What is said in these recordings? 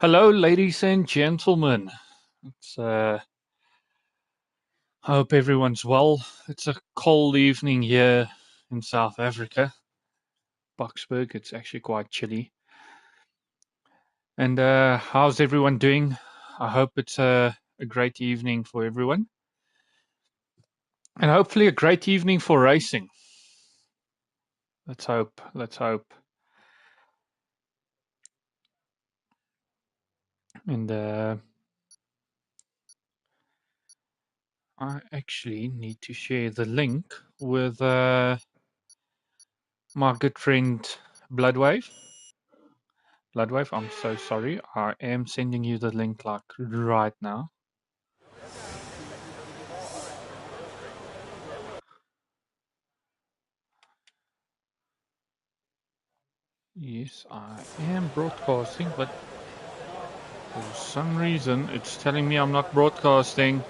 Hello, ladies and gentlemen. I hope everyone's well. It's a cold evening here in South Africa, Boksburg. It's actually quite chilly. And how's everyone doing? I hope it's a great evening for everyone, and hopefully a great evening for racing. Let's hope. Let's hope. And I actually need to share the link with my good friend Bloodwave. Bloodwave, I'm so sorry. I am sending you the link like right now. Yes, I am broadcasting, but for some reason it's telling me I'm not broadcasting.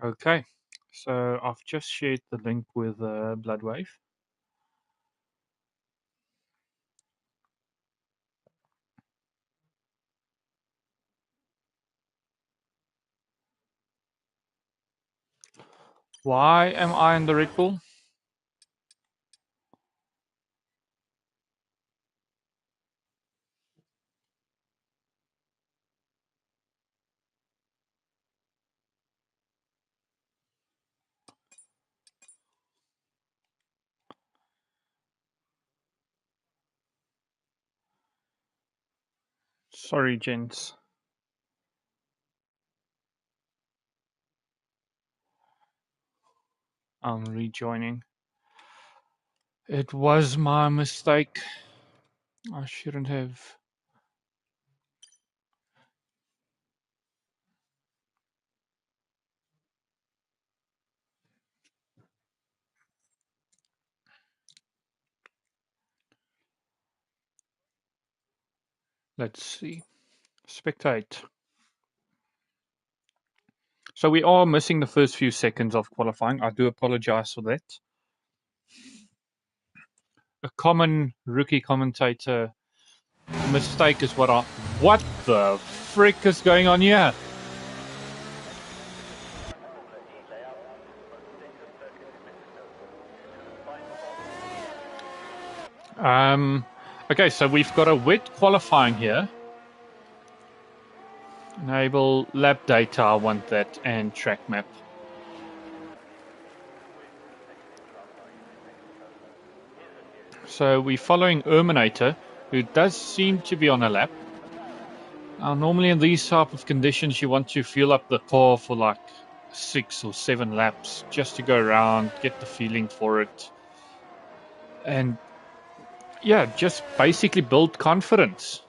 Okay, so I've just shared the link with Bloodwave. Why am I in the Red Bull? Sorry, gents. I'm rejoining. It was my mistake. I shouldn't have. Let's see. Spectate. So we are missing the first few seconds of qualifying. I do apologize for that. A common rookie commentator mistake is what I. What the frick is going on here? Okay, so we've got a wet qualifying here. Enable lap data, I want that, and track map. So we're following Erminator, who does seem to be on a lap. Now, normally in these type of conditions, you want to fuel up the car for like 6 or 7 laps just to go around, get the feeling for it, and yeah, just basically build confidence.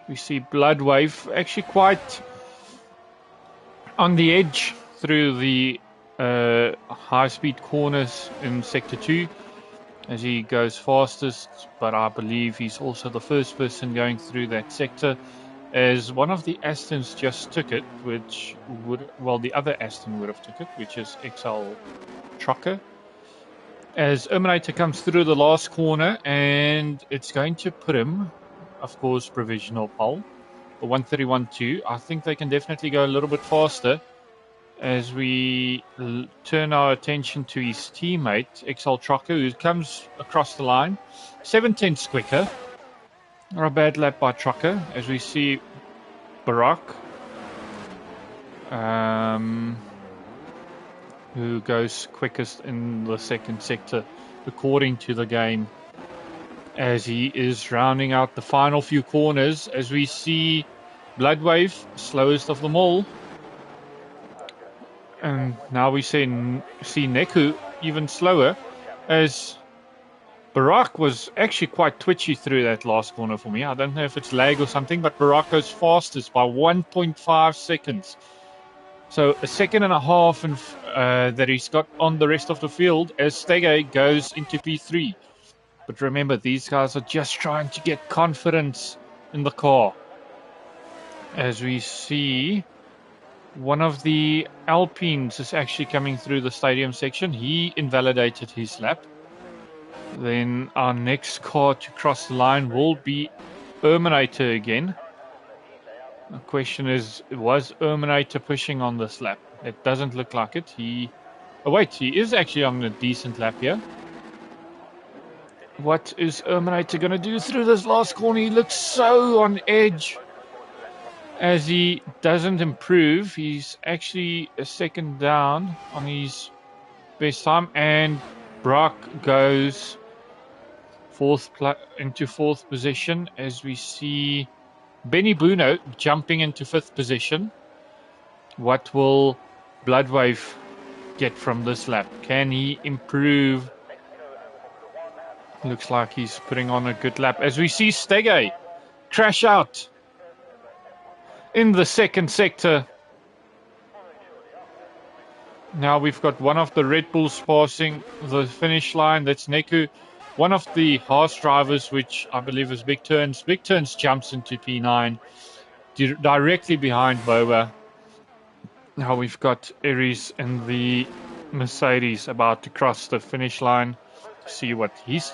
We see Bloodwave actually quite on the edge through the high-speed corners in Sector 2 as he goes fastest, but I believe he's also the first person going through that sector, as one of the Astons just took it, which would, well, the other Aston would have took it, which is XL Trucker. As Erminator comes through the last corner, and it's going to put him, of course, provisional pole, 131.2. I think they can definitely go a little bit faster as we turn our attention to his teammate, XL Trucker, who comes across the line. 7/10 quicker. Not a bad lap by Trucker, as we see Barack who goes quickest in the second sector according to the game, as he is rounding out the final few corners, as we see Bloodwave, slowest of them all. And now we see Neku even slower, as Barak was actually quite twitchy through that last corner for me. I don't know if it's lag or something, but Barak goes fastest by 1.5 seconds. So a second and a half that he's got on the rest of the field as Stege goes into P3. But remember, these guys are just trying to get confidence in the car. As we see, one of the Alpines is actually coming through the stadium section. He invalidated his lap. Then our next car to cross the line will be Erminator again. The question is, was Erminator pushing on this lap? It doesn't look like it. Oh wait, he is actually on a decent lap here. What is Erminator going to do through this last corner? He looks so on edge. As he doesn't improve, he's actually a second down on his best time, and Brock goes into fourth position, as we see Benny Buno jumping into fifth position. What will Bloodwave get from this lap? Can he improve? Looks like he's putting on a good lap, as we see Stege crash out in the second sector. Now we've got one of the Red Bulls passing the finish line. That's Neku. One of the Haas drivers, which I believe is Big Turns. Big Turns jumps into P9 directly behind Boba. Now we've got Aries and the Mercedes about to cross the finish line. See what his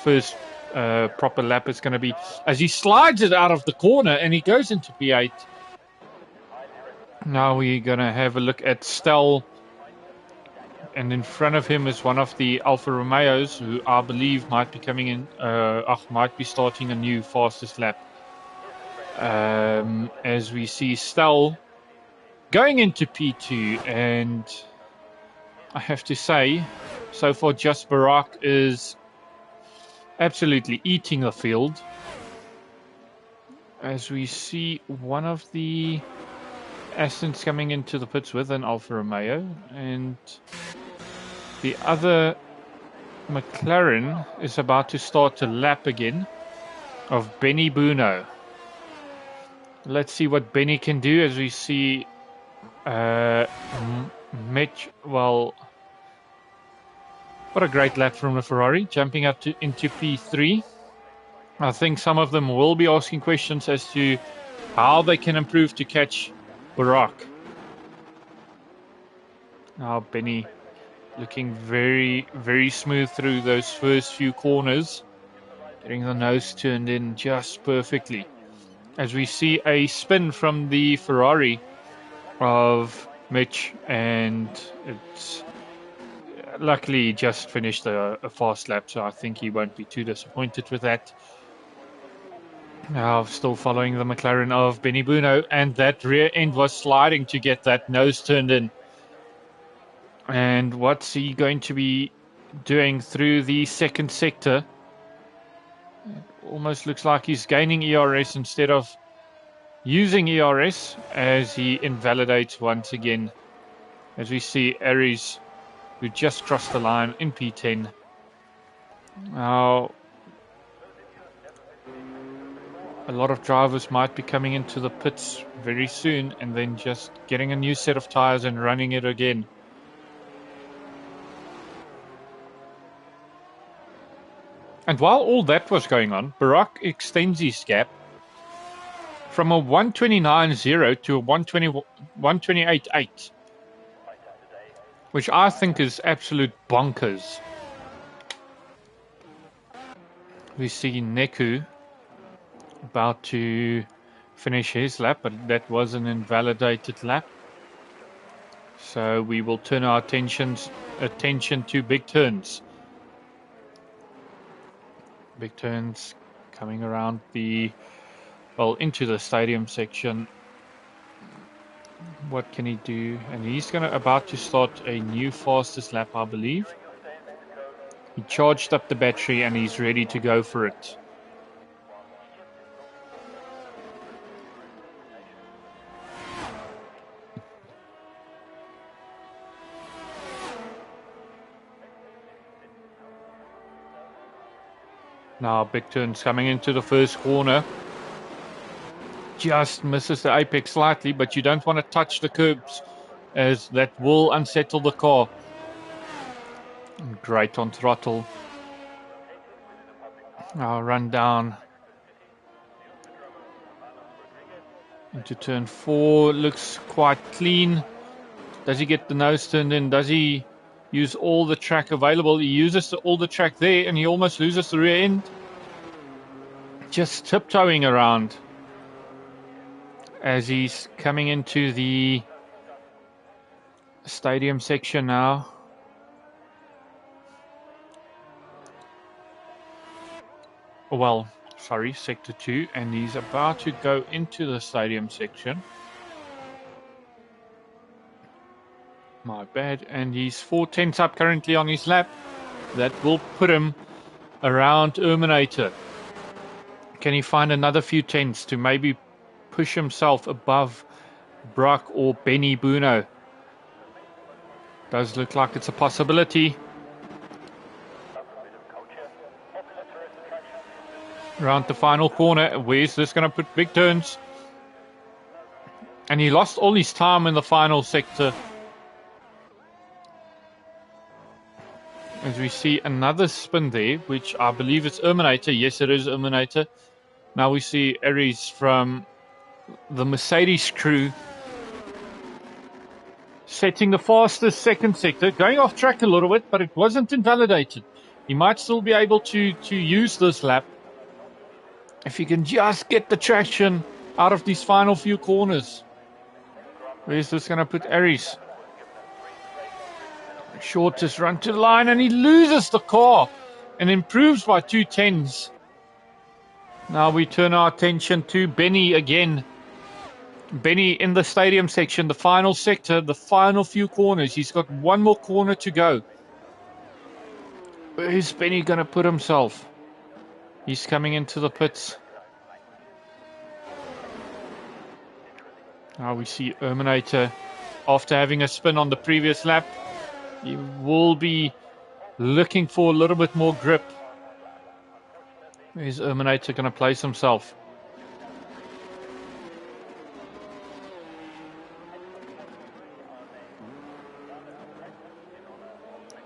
first proper lap is going to be, as he slides it out of the corner and he goes into P8. Now we're going to have a look at Stell, and in front of him is one of the Alfa Romeos, who I believe might be coming in, might be starting a new fastest lap. As we see Stell going into P2, and I have to say, so far Just Barak is absolutely eating the field. As we see one of the Astons coming into the pits with an Alfa Romeo, and the other McLaren is about to start a lap again of Benny Buno. Let's see what Benny can do, as we see Mitch. Well, what a great lap from the Ferrari, jumping up into P3. I think some of them will be asking questions as to how they can improve to catch Barak. Now Benny looking very, very smooth through those first few corners, getting the nose turned in just perfectly. As we see a spin from the Ferrari of Mitch, and it's luckily just finished a fast lap, so I think he won't be too disappointed with that. Now still following the McLaren of Benny Buno, and that rear end was sliding to get that nose turned in. And what's he going to be doing through the second sector? It almost looks like he's gaining ERS instead of using ERS, as he invalidates once again. As we see Aries, who just crossed the line in P10. Now, a lot of drivers might be coming into the pits very soon and then just getting a new set of tires and running it again. And while all that was going on, Barak extends his gap from a 129.0 to a 128.8, which I think is absolute bonkers. We see Neku about to finish his lap, but that was an invalidated lap. So we will turn our attention to Big Turns. Big Turns coming around into the stadium section. What can he do? And he's about to start a new fastest lap, I believe. He charged up the battery and he's ready to go for it. Now big turns coming into the first corner. Just misses the apex slightly, but you don't want to touch the curbs as that will unsettle the car. Great on throttle. Now run down into turn 4. Looks quite clean. Does he get the nose turned in? Does he use all the track available? He uses all the track there and he almost loses the rear end. Just tiptoeing around as he's coming into the stadium section now. Well, sorry, sector 2, and he's about to go into the stadium section. My bad. And he's 4/10 up currently on his lap. That will put him around Terminator. Can he find another few tenths to maybe push himself above Brock or Benny Buno? Does look like it's a possibility. Around the final corner. Where's this going to put big turns? And he lost all his time in the final sector. As we see another spin there, which I believe is Terminator. Yes, it is Terminator. Now we see Aries from the Mercedes crew setting the fastest second sector, going off track a little bit, but it wasn't invalidated. He might still be able to use this lap if he can just get the traction out of these final few corners. Where's this going to put Aries? Shortest run to the line, and he loses the car and improves by 2/10. Now we turn our attention to Benny again. Benny in the stadium section, the final sector, the final few corners. He's got one more corner to go. Where is Benny going to put himself? He's coming into the pits. Now we see Terminator, after having a spin on the previous lap, he will be looking for a little bit more grip. Where's Terminator going to place himself?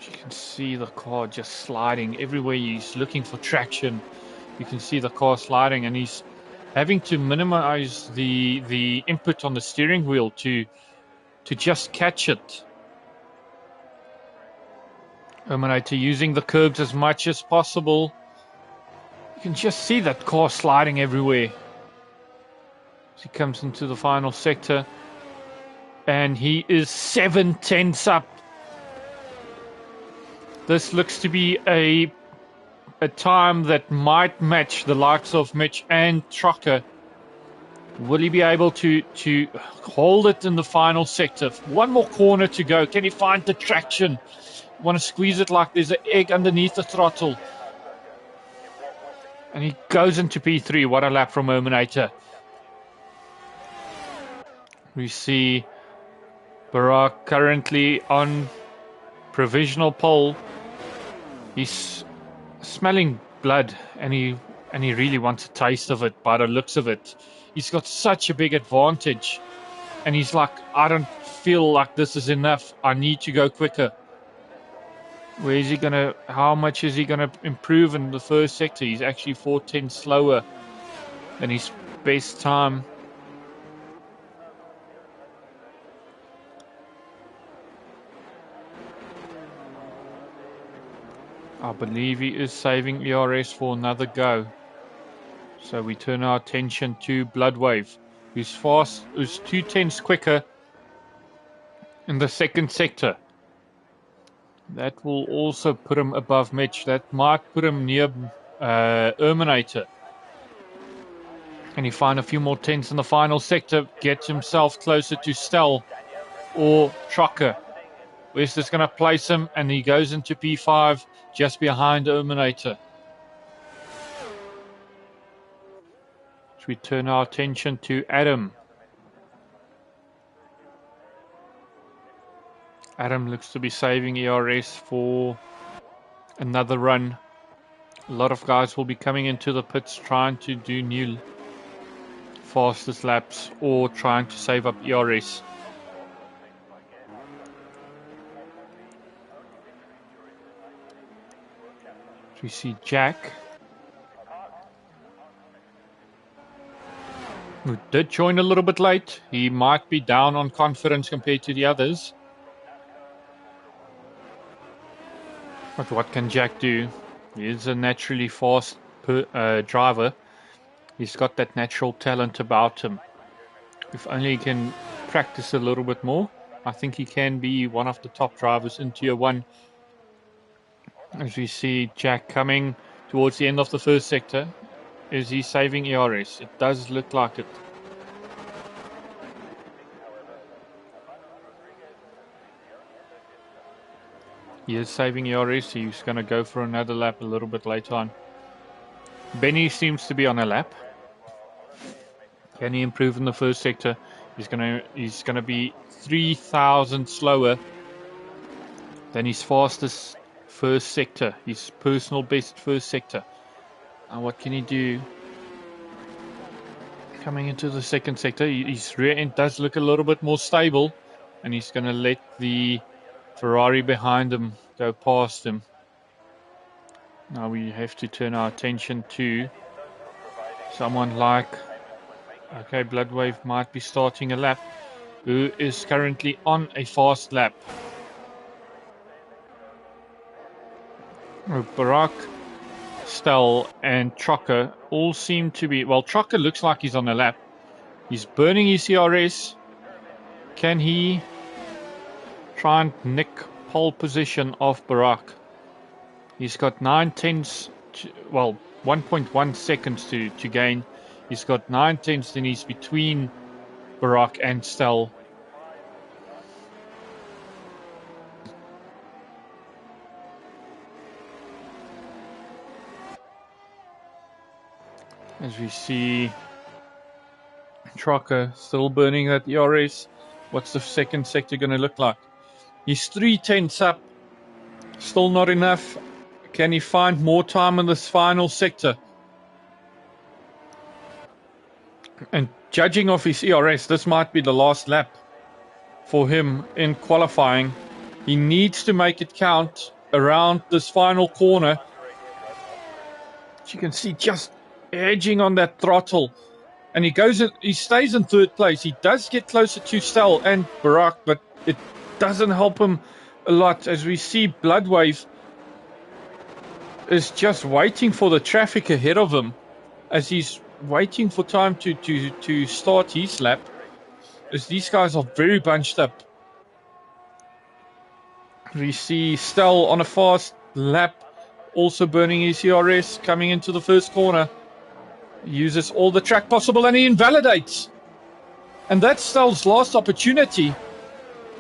You can see the car just sliding everywhere. He's looking for traction. You can see the car sliding, and he's having to minimize the input on the steering wheel to just catch it. Terminator using the curbs as much as possible. You can just see that car sliding everywhere as he comes into the final sector, and he is 7/10 up. This looks to be a time that might match the likes of Mitch and Trucker. Will he be able to hold it in the final sector? One more corner to go. Can he find the traction? Want to squeeze it like there's an egg underneath the throttle. And he goes into P3. What a lap from Terminator. We see Barack currently on provisional pole. He's smelling blood, and he really wants a taste of it by the looks of it. He's got such a big advantage, and he's like, I don't feel like this is enough. I need to go quicker. Where is he gonna? How much is he gonna improve in the first sector? He's actually 4/10 slower than his best time. I believe he is saving ERS for another go. So we turn our attention to Bloodwave, who's 2/10 quicker in the second sector. That will also put him above Mitch. That might put him near Terminator. Can he find a few more tenths in the final sector? Gets himself closer to Stell or Trocker. Where's this going to place him? And he goes into P5 just behind Terminator. So we turn our attention to Adam. Adam looks to be saving ERS for another run. A lot of guys will be coming into the pits trying to do new fastest laps or trying to save up ERS. We see Jack, who did join a little bit late. He might be down on confidence compared to the others. But what can Jack do? He is a naturally fast driver. He's got that natural talent about him. If only he can practice a little bit more, I think he can be one of the top drivers in Tier 1. As we see Jack coming towards the end of the first sector. Is he saving ERS? It does look like it. He is saving ERS. He's going to go for another lap a little bit later on. Benny seems to be on a lap. Can he improve in the first sector? He's going to be 3,000 slower than his fastest first sector, his personal best first sector. And what can he do? Coming into the second sector, his rear end does look a little bit more stable, and he's going to let the Ferrari behind him go past him. Now we have to turn our attention to someone like, okay, Bloodwave might be starting a lap, who is currently on a fast lap. Barack, Stell and Trocker all seem to be, well, Trocker looks like he's on a lap. He's burning his CRS. Can he try and nick pole position off Barack? He's got 1.1 seconds to gain. He's got 9 tenths, then he's between Barack and Stell. As we see Trocker still burning that ERS. What's the second sector going to look like? He's 3 tenths up. Still not enough. Can he find more time in this final sector? And judging off his ERS, this might be the last lap for him in qualifying. He needs to make it count around this final corner. As you can see, just edging on that throttle. And he stays in third place. He does get closer to Stell and Barack, but it doesn't help him a lot. As we see, Bloodwave is just waiting for the traffic ahead of him as he's waiting for time to start his lap, as these guys are very bunched up. We see Stell on a fast lap, also burning his ERS, coming into the first corner. Uses all the track possible and he invalidates. And that's Stell's last opportunity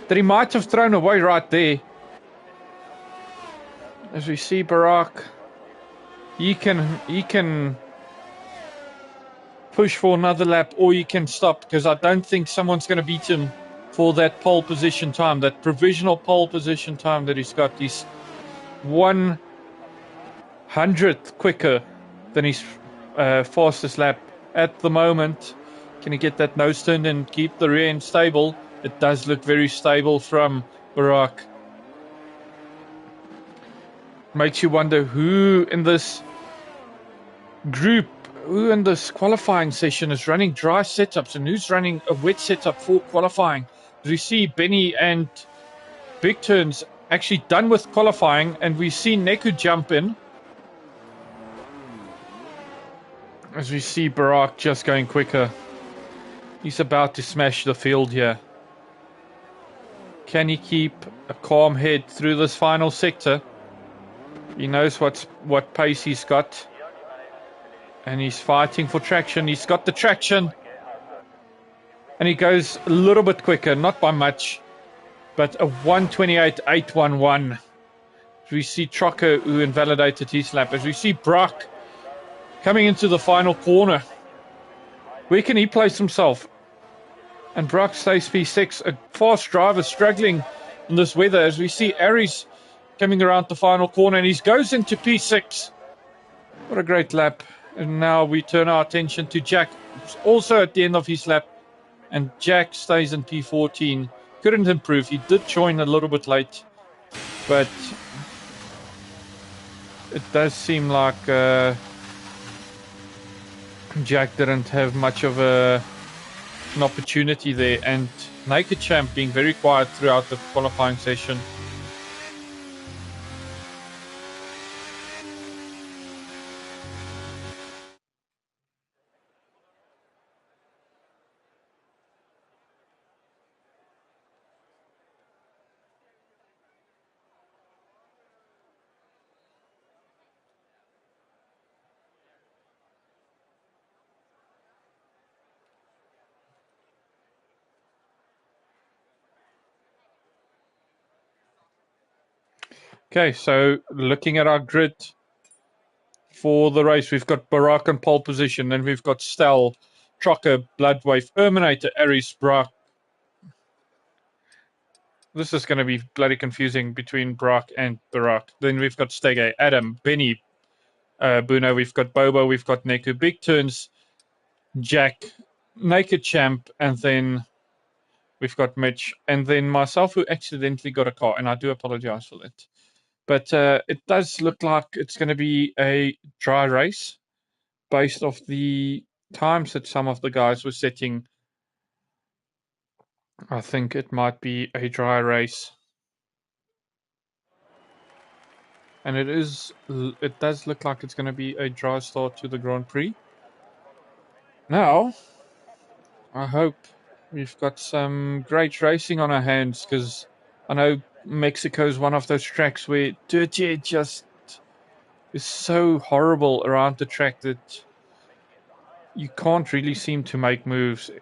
that he might have thrown away right there. As we see Barack, he can push for another lap or he can stop, because I don't think someone's going to beat him for that pole position time, that provisional pole position time that he's got. He's 100th quicker than his fastest lap at the moment. Can he get that nose turn and keep the rear end stable? It does look very stable from Barack. Makes you wonder who in this group, who in this qualifying session is running dry setups and who's running a wet setup for qualifying. We see Benny and Big Turns actually done with qualifying, and we see Neku jump in. As we see Barack just going quicker. He's about to smash the field here. Can he keep a calm head through this final sector? He knows what pace he's got. And he's fighting for traction. He's got the traction. And he goes a little bit quicker, not by much, but a 1:28.811. We see Trocker, who invalidated his lap. As we see Brock coming into the final corner. Where can he place himself? And Brock stays P6, a fast driver struggling in this weather. As we see Aries coming around the final corner, and he goes into P6. What a great lap. And now we turn our attention to Jack, who's also at the end of his lap. And Jack stays in P14. Couldn't improve. He did join a little bit late. But it does seem like Jack didn't have much of an opportunity there. And Naked Champ being very quiet throughout the qualifying session. Okay, so looking at our grid for the race, we've got Barak in pole position, then we've got Stel, Trocker, Bloodwave, Terminator, Aries, Brock. This is going to be bloody confusing between Brock and Barak. Then we've got Stege, Adam, Benny, Bruno, we've got Bobo, we've got Neku, Big Turns, Jack, Naked Champ, and then we've got Mitch, and then myself, who accidentally got a car, and I do apologize for that. But it does look like it's going to be a dry race based off the times that some of the guys were setting. I think it might be a dry race. And it does look like it's going to be a dry start to the Grand Prix. Now, I hope we've got some great racing on our hands, because I know Mexico is one of those tracks where dirty just is so horrible around the track that you can't really seem to make moves.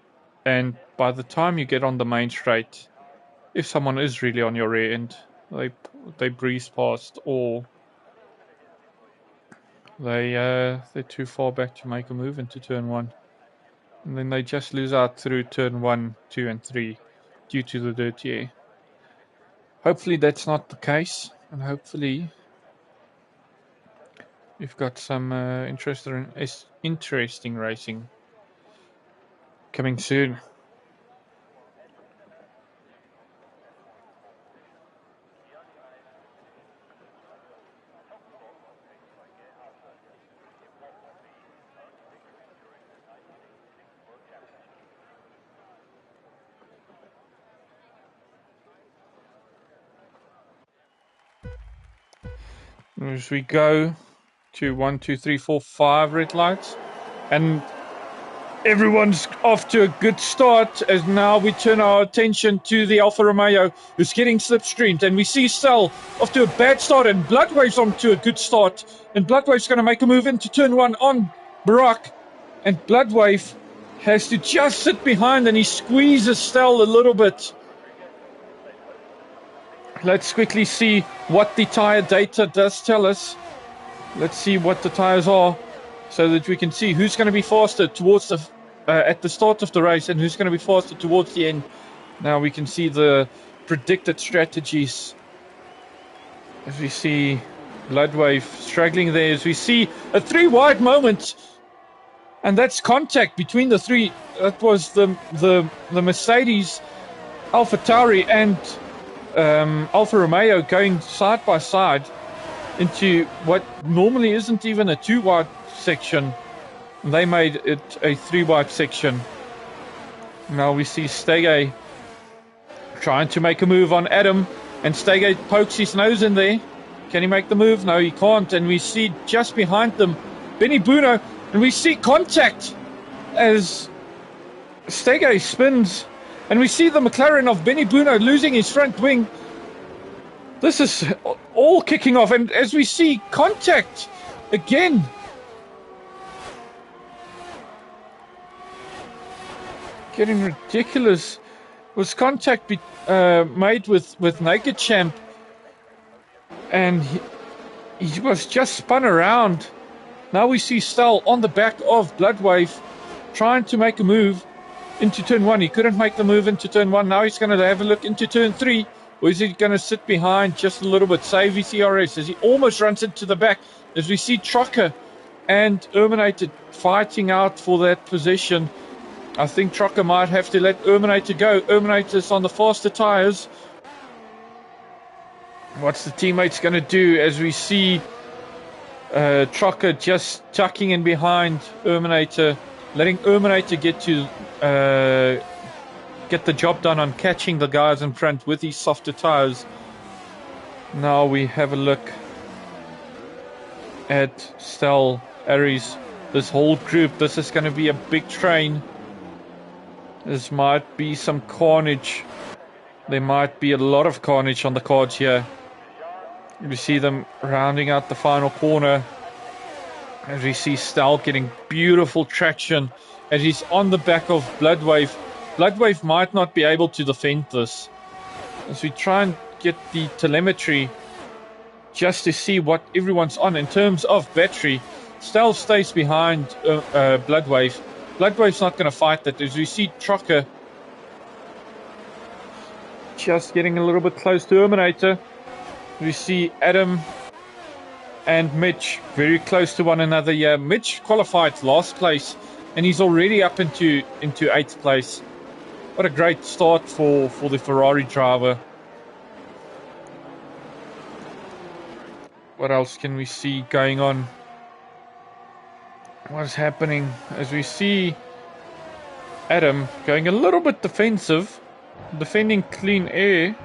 And by the time you get on the main straight, if someone is really on your rear end, they breeze past, or they're too far back to make a move into turn 1. And then they just lose out through turn 1, 2, and 3 due to the dirty air. Hopefully that's not the case, and hopefully we've got some interesting racing coming soon. As we go to 1, 2, 3, 4, 5 red lights, and everyone's off to a good start, as now we turn our attention to the Alfa Romeo, who's getting slipstreamed, and we see Stel off to a bad start, and Bloodwave's on to a good start, and Bloodwave's going to make a move into turn 1 on Barak, and Bloodwave has to just sit behind, and he squeezes Stel a little bit. Let's quickly see what the tire data does tell us. Let's see what the tires are, so that we can see who's going to be faster towards the at the start of the race and who's going to be faster towards the end. Now we can see the predicted strategies. As we see Bloodwave struggling there, as we see a 3 wide moment, and that's contact between the 3. That was the Mercedes, AlphaTauri, and Alfa Romeo going side by side into what normally isn't even a 2 wide section. They made it a 3 wide section. Now we see Stege trying to make a move on Adam, and Stege pokes his nose in there. Can he make the move? No, he can't. And we see just behind them Benny Bruno, and we see contact as Stege spins, and we see the McLaren of Benny Bruno losing his front wing. This is all kicking off, and as we see contact again, getting ridiculous. Was contact made with Naked Champ, and he was just spun around. Now we see Stel on the back of Bloodwave, trying to make a move into turn 1. He couldn't make the move into turn 1. Now he's going to have a look into turn 3. Or is he going to sit behind just a little bit, save his CRS as he almost runs into the back, as we see Trocker and Erminator fighting out for that position. I think Trocker might have to let Erminator go. Erminator's on the faster tires. What's the teammates going to do as we see Trocker just tucking in behind Erminator, letting Erminator get the job done on catching the guys in front with these softer tires. Now we have a look at Stel, Aries, this whole group. This is going to be a big train. This might be some carnage. There might be a lot of carnage on the cards here. We see them rounding out the final corner. As we see Stel getting beautiful traction as he's on the back of Bloodwave. Bloodwave might not be able to defend this. As we try and get the telemetry just to see what everyone's on in terms of battery. Stel stays behind Bloodwave. Bloodwave's not going to fight that. As we see Trocker just getting a little bit close to Terminator. We see Adam and Mitch very close to one another. Yeah, Mitch qualified last place and he's already up into 8th place. What a great start for the Ferrari driver. What else can we see going on? What is happening as we see Adam going a little bit defensive, defending clean air,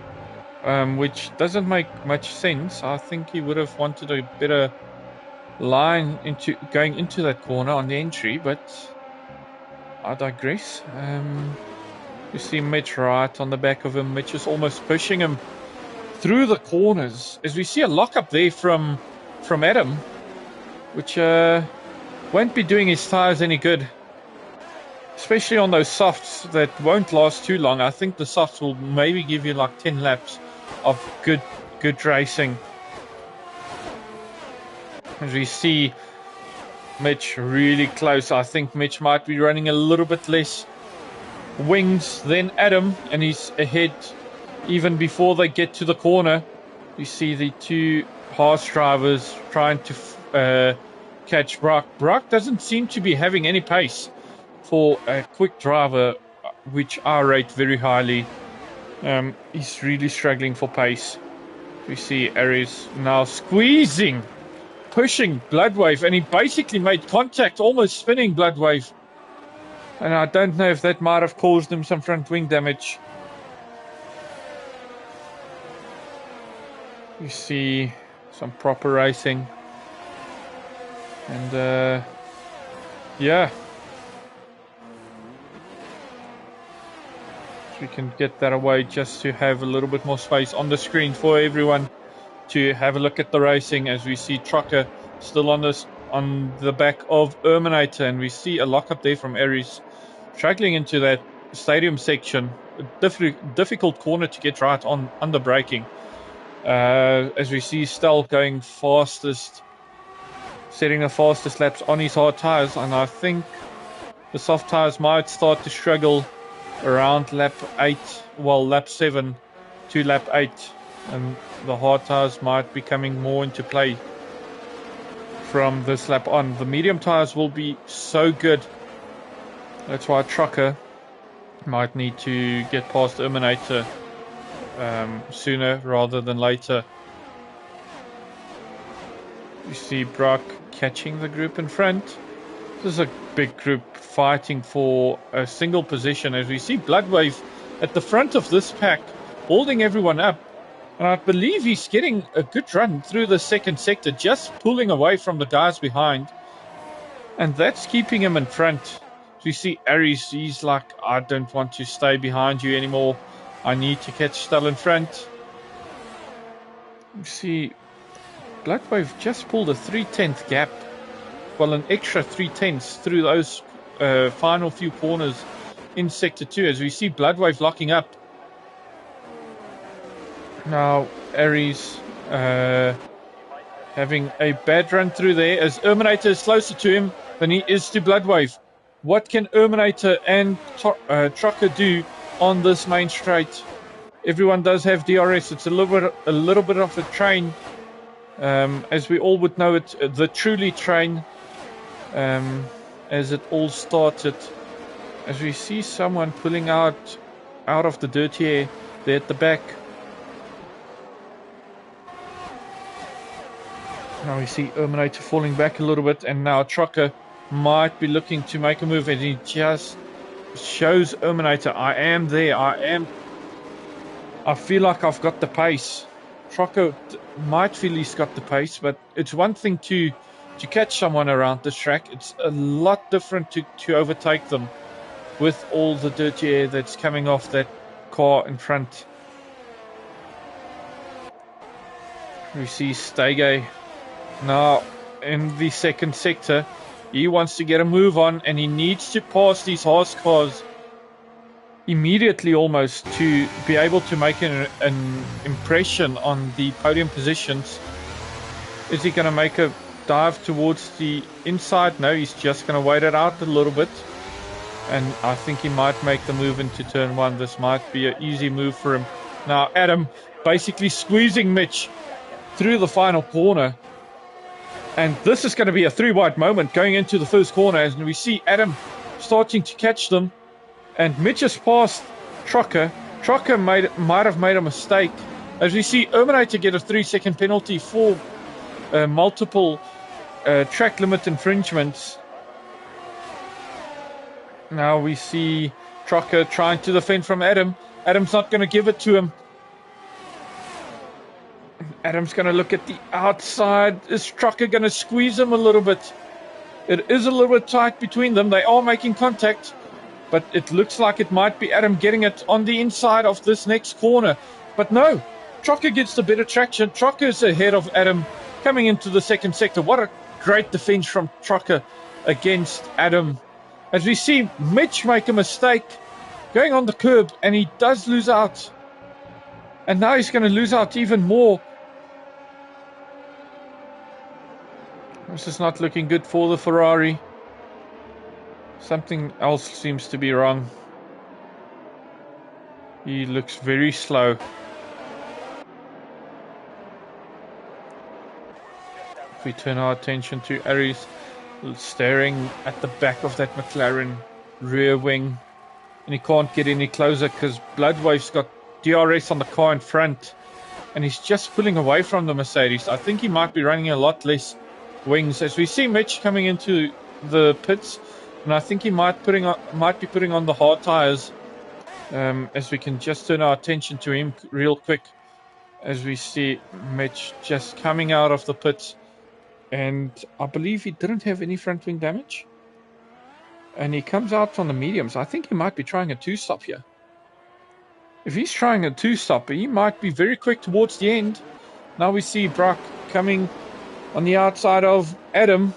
which doesn't make much sense. I think he would have wanted a better line into going into that corner on the entry, but I digress. You see Mitch right on the back of him. Mitch is almost pushing him through the corners as we see a lockup there from Adam, which won't be doing his tires any good, especially on those softs that won't last too long. I think the softs will maybe give you like 10 laps of good racing. As we see Mitch really close. I think Mitch might be running a little bit less wings than Adam, and he's ahead even before they get to the corner. You see the two Haas drivers trying to catch Brock. Brock doesn't seem to be having any pace for a quick driver, which I rate very highly. He's really struggling for pace. We see Aries now squeezing, pushing Bloodwave, and he basically made contact, almost spinning Bloodwave. And I don't know if that might have caused him some front wing damage. You see some proper racing. And yeah. So we can get that away just to have a little bit more space on the screen for everyone to have a look at the racing, as we see Trucker still on the back of Erminator, and we see a lockup there from Aries struggling into that stadium section. A difficult corner to get right on under braking. As we see Stel going fastest, setting the fastest laps on his hard tires, and I think the soft tires might start to struggle around lap 7 to lap 8, and the hard tires might be coming more into play from this lap on. The medium tires will be so good. That's why Trucker might need to get past Terminator sooner rather than later. You see Brock catching the group in front. This is a big group fighting for a single position, as we see Bloodwave at the front of this pack holding everyone up, and I believe he's getting a good run through the second sector, just pulling away from the guys behind, and that's keeping him in front. We see Aries, he's like, I don't want to stay behind you anymore. I need to catch Stel in front. You see Bloodwave just pulled a 3/10 gap. Well, an extra 3/10 through those final few corners in Sector 2 as we see Bloodwave locking up. Now, Ares having a bad run through there as Erminator is closer to him than he is to Bloodwave. What can Erminator and Trucker do on this main straight? Everyone does have DRS. It's a little bit of a train. As we all would know, it the truly train as it all started. As we see someone pulling out of the dirty air there at the back. Now we see Erminator falling back a little bit, and now Trucker might be looking to make a move, and he just shows Erminator, I am there, I feel like I've got the pace. Trucker might feel he's got the pace, but it's one thing to catch someone around this track. It's a lot different to overtake them with all the dirty air that's coming off that car in front. We see Stege now in the second sector. He wants to get a move on, and he needs to pass these Haas cars immediately almost to be able to make an impression on the podium positions. Is he going to make a dive towards the inside? No, he's just going to wait it out a little bit, and I think he might make the move into turn 1. This might be an easy move for him. Now Adam basically squeezing Mitch through the final corner, and this is going to be a 3-wide moment going into the first corner, as we see Adam starting to catch them, and Mitch has passed Trucker. Trucker might have made a mistake, as we see Erminator get a 3-second penalty for multiple track limit infringements. Now we see Trucker trying to defend from Adam. Adam's not going to give it to him. Adam's going to look at the outside. Is Trucker going to squeeze him a little bit? It is a little bit tight between them. They are making contact, but it looks like it might be Adam getting it on the inside of this next corner. But no, Trucker gets the better traction. Trucker is ahead of Adam coming into the second sector. What a great defense from Trucker against Adam. As we see Mitch make a mistake going on the curb, and he does lose out. And now he's going to lose out even more. This is not looking good for the Ferrari. Something else seems to be wrong. He looks very slow. If we turn our attention to Ares, staring at the back of that McLaren rear wing, and he can't get any closer because Bloodwave's got DRS on the car in front, and he's just pulling away from the Mercedes. I think he might be running a lot less wings, as we see Mitch coming into the pits, and I think he might be putting on the hard tires, as we can just turn our attention to him real quick, as we see Mitch just coming out of the pits, and I believe he didn't have any front wing damage, and he comes out on the mediums. I think he might be trying a 2-stop here. If he's trying a 2-stop, he might be very quick towards the end. Now we see Brock coming on the outside of Adam.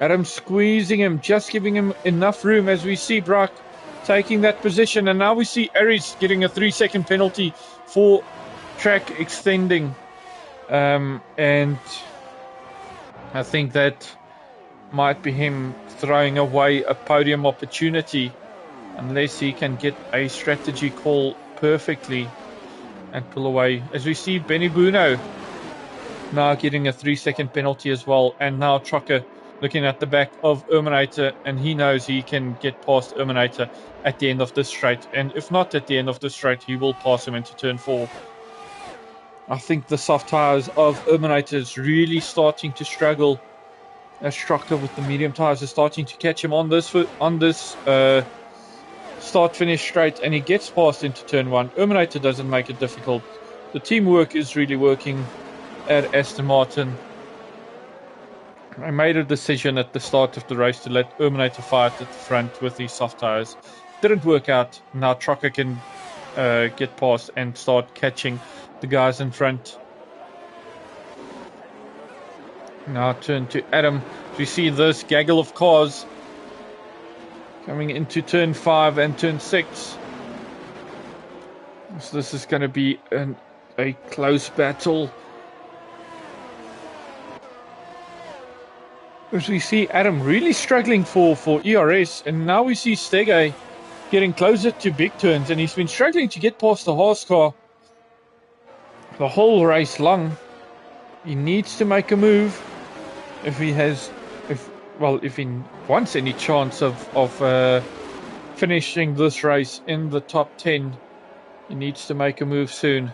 Adam squeezing him, just giving him enough room, as we see Brock taking that position. And now we see Ares getting a 3-second penalty for track extending. And I think that might be him throwing away a podium opportunity, unless he can get a strategy call perfectly and pull away. As we see Benny Buno now getting a 3-second penalty as well, and now Trucker looking at the back of Erminator, and he knows he can get past Erminator at the end of this straight, and if not at the end of this straight, he will pass him into turn 4. I think the soft tires of Erminator is really starting to struggle, as Trucker with the medium tires is starting to catch him on this start-finish straight, and he gets past into turn 1. Erminator doesn't make it difficult. The teamwork is really working at Aston Martin. I made a decision at the start of the race to let Erminator fight at the front with these soft tires. Didn't work out. Now Trucker can get past and start catching the guys in front. Now turn to Adam. We see this gaggle of cars Coming into turn 5 and turn 6. So this is going to be a close battle. As we see Adam really struggling for ERS, and now we see Stege getting closer to big turns, and he's been struggling to get past the Haas car the whole race long. He needs to make a move if he wants any chance of finishing this race in the top 10. He needs to make a move soon.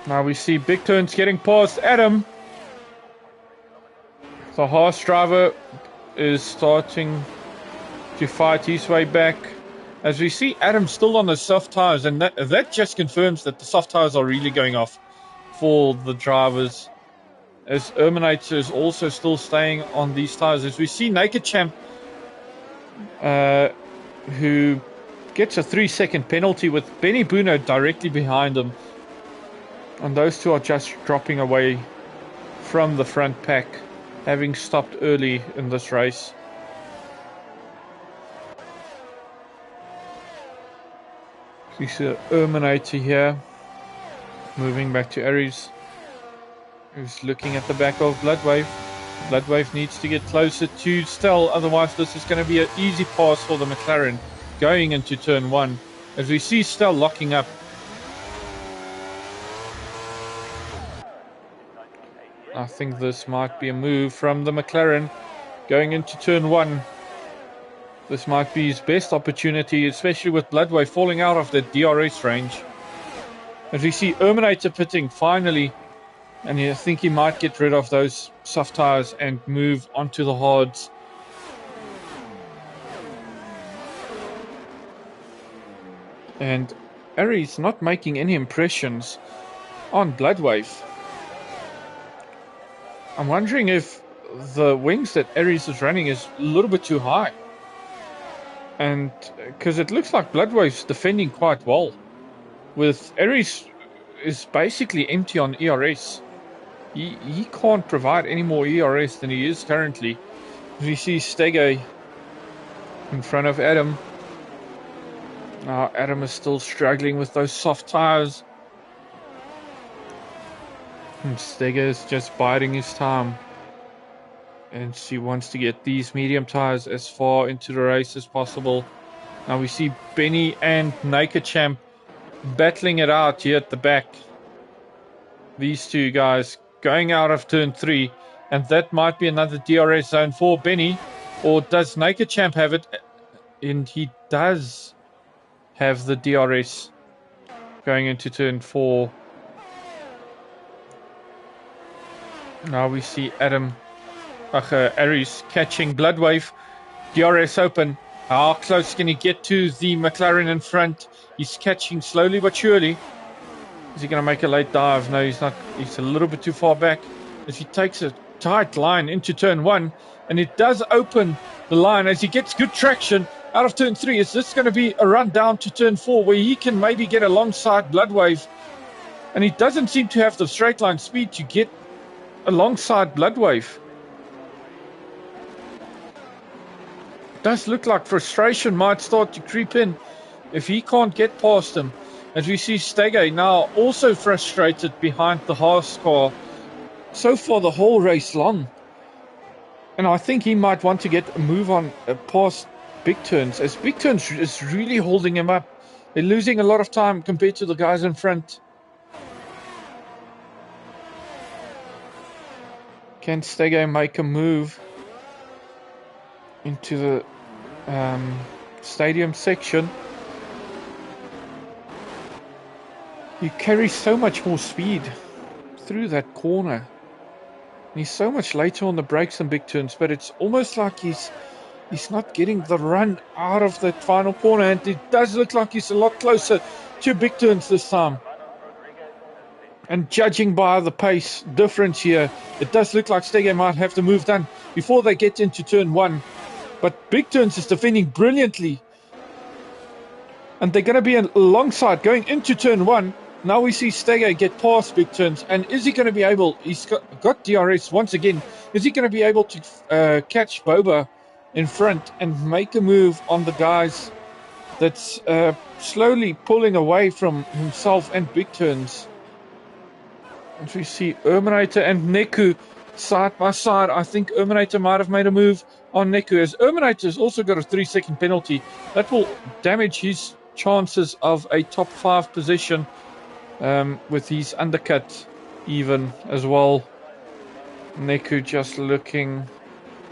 Now we see big turns getting past Adam. The Haas driver is starting to fight his way back. As we see Adam still on the soft tires, and that just confirms that the soft tires are really going off for the drivers. As Erminator is also still staying on these tires. As we see Naked Champ, who gets a 3-second penalty with Benny Bruno directly behind him. And those two are just dropping away from the front pack, having stopped early in this race. You see Erminator here, moving back to Aries, who's looking at the back of Bloodwave. Bloodwave needs to get closer to Stell, otherwise this is going to be an easy pass for the McLaren going into turn 1. As we see Stell locking up. I think this might be a move from the McLaren going into turn 1. This might be his best opportunity, especially with Bloodwave falling out of the DRS range. As we see Erminator pitting finally, and I think he might get rid of those soft tires and move onto the hards. And Aries not making any impressions on Bloodwave. I'm wondering if the wings that Aries is running is a little bit too high. And because it looks like Bloodwave's defending quite well. With Aries is basically empty on ERS. He can't provide any more ERS than he is currently. We see Stege in front of Adam. Now Adam is still struggling with those soft tires. And Stege is just biding his time. And she wants to get these medium tires as far into the race as possible. Now we see Benny and Naked Champ battling it out here at the back. These two guys going out of turn 3. And that might be another DRS zone for Benny. Or does Naked Champ have it? And he does have the DRS going into turn 4. Now we see Aries catching Bloodwave. DRS open. How close can he get to the McLaren in front? He's catching slowly but surely. Is he going to make a late dive? No, he's not. He's a little bit too far back. As he takes a tight line into turn 1. And it does open the line as he gets good traction out of turn 3. Is this going to be a run down to turn 4 where he can maybe get alongside Bloodwave? And he doesn't seem to have the straight line speed to get alongside Bloodwave. Does look like frustration might start to creep in if he can't get past him. As we see Stege now also frustrated behind the Haas car so far the whole race long. And I think he might want to get a move on past Big Turns, as Big Turns is really holding him up. They're losing a lot of time compared to the guys in front. Can Stege make a move into the stadium section? He carries so much more speed through that corner. And he's so much later on the brakes than Big Turns, but it's almost like he's not getting the run out of that final corner, and it does look like he's a lot closer to Big Turns this time. And judging by the pace difference here, it does look like Stege might have the move done before they get into turn 1. But Big Turns is defending brilliantly. And they're going to be alongside going into turn 1. Now we see Stege get past Big Turns. And is he going to be able... He's got DRS once again. Is he going to be able to catch Boba in front and make a move on the guys that's slowly pulling away from himself and Big Turns? And we see Erminator and Neku side by side. I think Erminator might have made a move on Neku, as Erminator's also got a 3-second penalty. That will damage his chances of a top 5 position with his undercut even as well. Neku just looking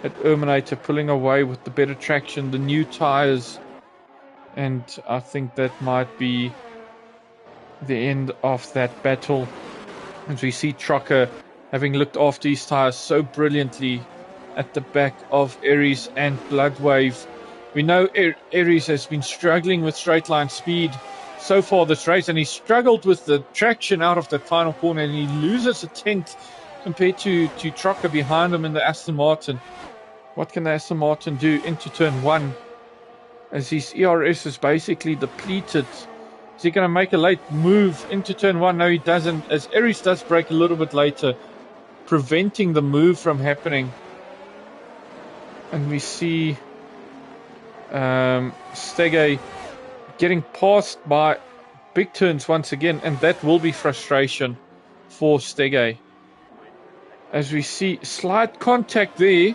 at Erminator pulling away with the better traction, the new tires, and I think that might be the end of that battle. As we see Trucker having looked after his tires so brilliantly at the back of Ares and Bloodwave. We know Ares has been struggling with straight line speed so far this race, and he struggled with the traction out of that final corner, and he loses a tenth compared to Trucker behind him in the Aston Martin. What can the Aston Martin do into turn 1 as his ERS is basically depleted? Is he going to make a late move into turn 1? No, he doesn't, as Ares does brake a little bit later, preventing the move from happening. And we see Stege getting passed by Big Turns once again, and that will be frustration for Stege. As we see slight contact there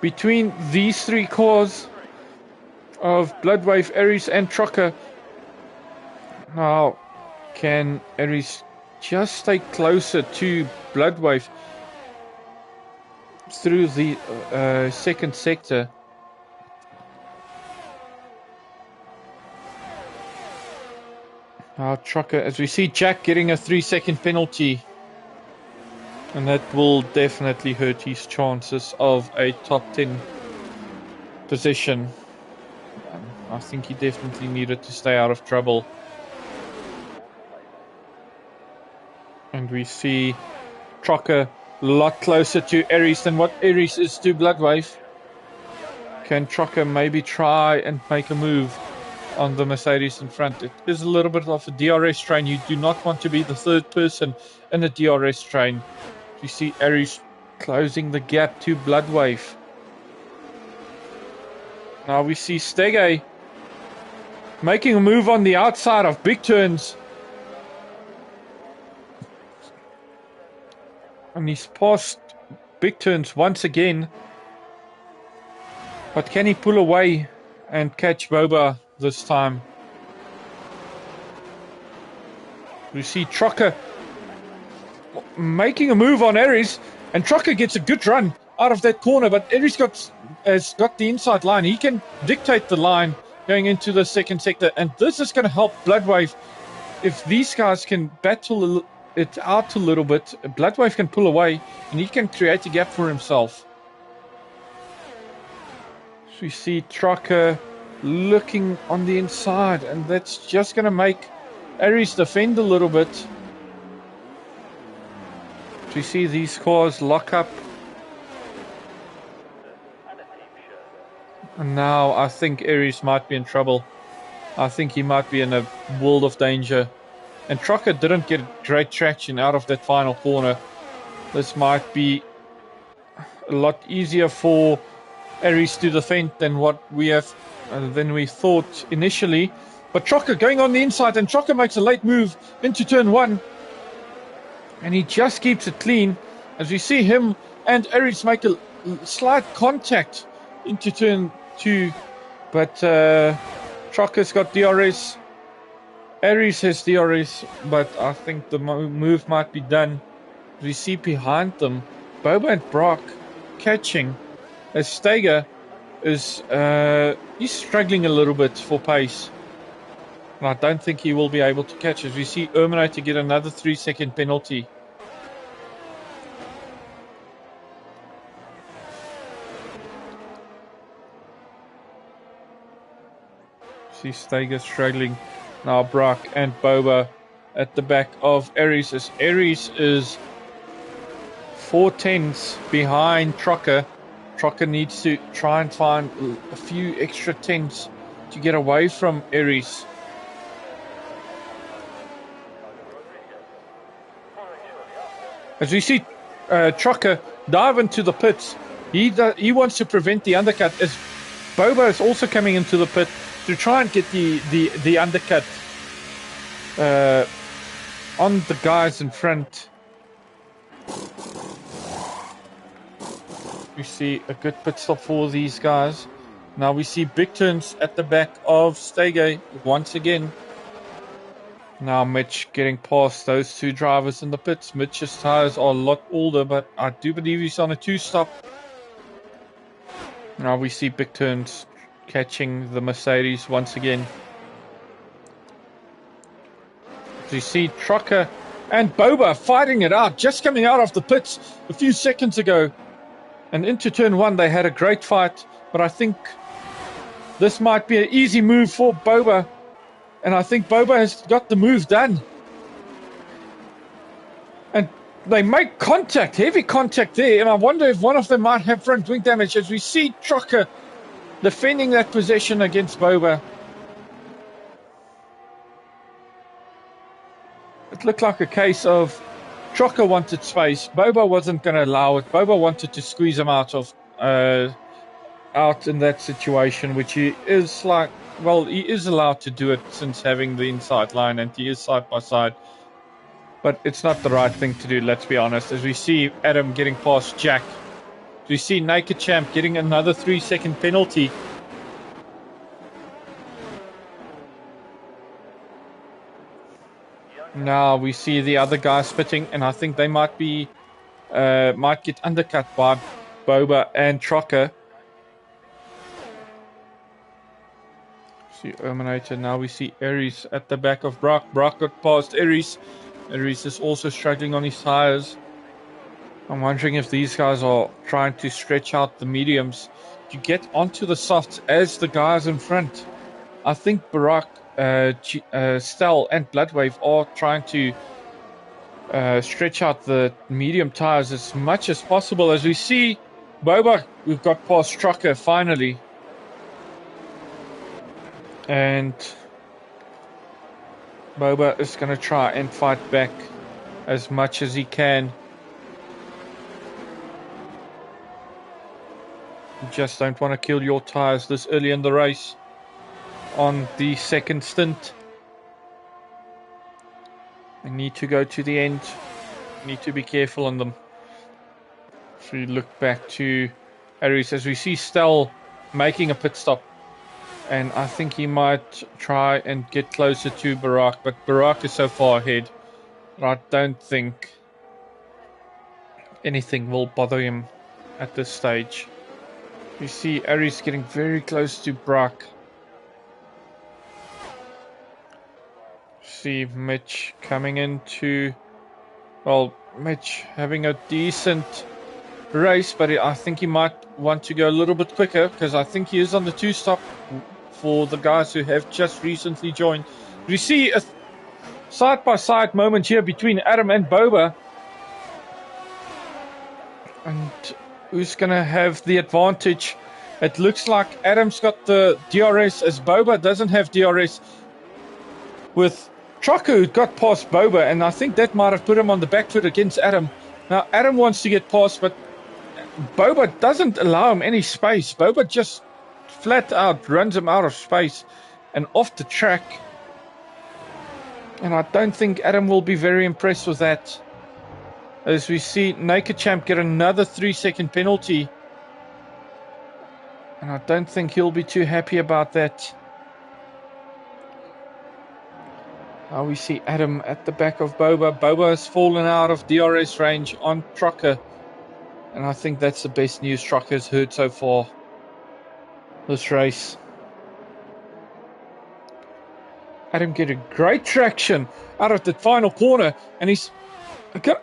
between these 3 cars of Bloodwave, Ares and Trucker. Now, can Ares just stay closer to Bloodwave through the second sector? Now, Trucker, as we see Jack getting a 3-second penalty, and that will definitely hurt his chances of a top 10 position. I think he definitely needed to stay out of trouble. And we see Trucker a lot closer to Ares than what Ares is to Bloodwave. Can Trucker maybe try and make a move on the Mercedes in front? It is a little bit of a DRS train. You do not want to be the third person in a DRS train. You see Ares closing the gap to Bloodwave. Now we see Stege making a move on the outside of Big Turns. And he's passed Big Turns once again. But can he pull away and catch Boba this time? We see Trucker making a move on Ares, and Trucker gets a good run out of that corner, but Ares has got the inside line. He can dictate the line going into the second sector, and this is going to help Bloodwave. If these guys can battle it out a little bit, Bloodwave can pull away and he can create a gap for himself. So we see Trucker looking on the inside, and that's just going to make Ares defend a little bit. So we see these cars lock up. And now I think Ares might be in trouble. I think he might be in a world of danger. And Trucker didn't get great traction out of that final corner. This might be a lot easier for Ares to defend than what we thought initially. But Trucker going on the inside, and Trucker makes a late move into turn 1. And he just keeps it clean. As we see him and Ares make a slight contact into turn 2. But Trucker's got DRS. Ares has DRS, but I think the move might be done. We see behind them Boba and Brock catching, as Stege is he's struggling a little bit for pace. And I don't think he will be able to catch as we see Erminator get another 3-second penalty. See Stege struggling. Now Brock and Boba at the back of Ares, as Ares is 4 tenths behind Trucker. Trucker needs to try and find a few extra tenths to get away from Aries. As we see Trucker dive into the pits, he wants to prevent the undercut, as Boba is also coming into the pit to try and get the undercut on the guys in front. We see a good pit stop for these guys. Now we see big turns at the back of Stege once again. Now Mitch getting past those two drivers in the pits. Mitch's tires are a lot older, but I do believe he's on a 2-stop. Now we see big turns catching the Mercedes once again. You see Trucker and Boba fighting it out, just coming out of the pits a few seconds ago. And into turn 1 they had a great fight, but I think this might be an easy move for Boba. And I think Boba has got the move done. And they make contact, heavy contact there. And I wonder if one of them might have front wing damage, as we see Trucker defending that possession against Boba. It looked like a case of Trucker wanted space. Boba wasn't going to allow it. Boba wanted to squeeze him out in that situation, which he is like, well, he is allowed to do it since having the inside line, and he is side by side. But it's not the right thing to do, let's be honest. As we see Adam getting past Jack. We see Naked Champ getting another 3-second penalty. Now we see the other guys spitting, and I think they might get undercut by Boba and Trucker. See Terminator. Now we see Aries at the back of Brock. Brock got past Aries. Aries is also struggling on his tires. I'm wondering if these guys are trying to stretch out the mediums to get onto the softs as the guys in front. I think Barack, Stel and Bloodwave are trying to stretch out the medium tires as much as possible. As we see Boba, we've got past Trucker finally. And Boba is going to try and fight back as much as he can. You just don't want to kill your tires this early in the race on the second stint. You need to go to the end. You need to be careful on them. So we look back to Aries as we see Stel making a pit stop. And I think he might try and get closer to Barack, but Barack is so far ahead that I don't think anything will bother him at this stage. You see Aries getting very close to Barack. See Mitch coming into, well, Mitch having a decent race, but I think he might want to go a little bit quicker, because I think he is on the 2-stop. For the guys who have just recently joined, we see a side-by-side moment here between Adam and Boba. And who's going to have the advantage? It looks like Adam's got the DRS, as Boba doesn't have DRS. With Trucker, who got past Boba, and I think that might have put him on the back foot against Adam. Now, Adam wants to get past, but Boba doesn't allow him any space. Boba just flat out runs him out of space and off the track. And I don't think Adam will be very impressed with that. As we see Naked Champ get another 3-second penalty. And I don't think he'll be too happy about that. Now we see Adam at the back of Boba. Boba has fallen out of DRS range on Trucker. And I think that's the best news Trucker's heard so far this race. Adam getting great traction out of the final corner, and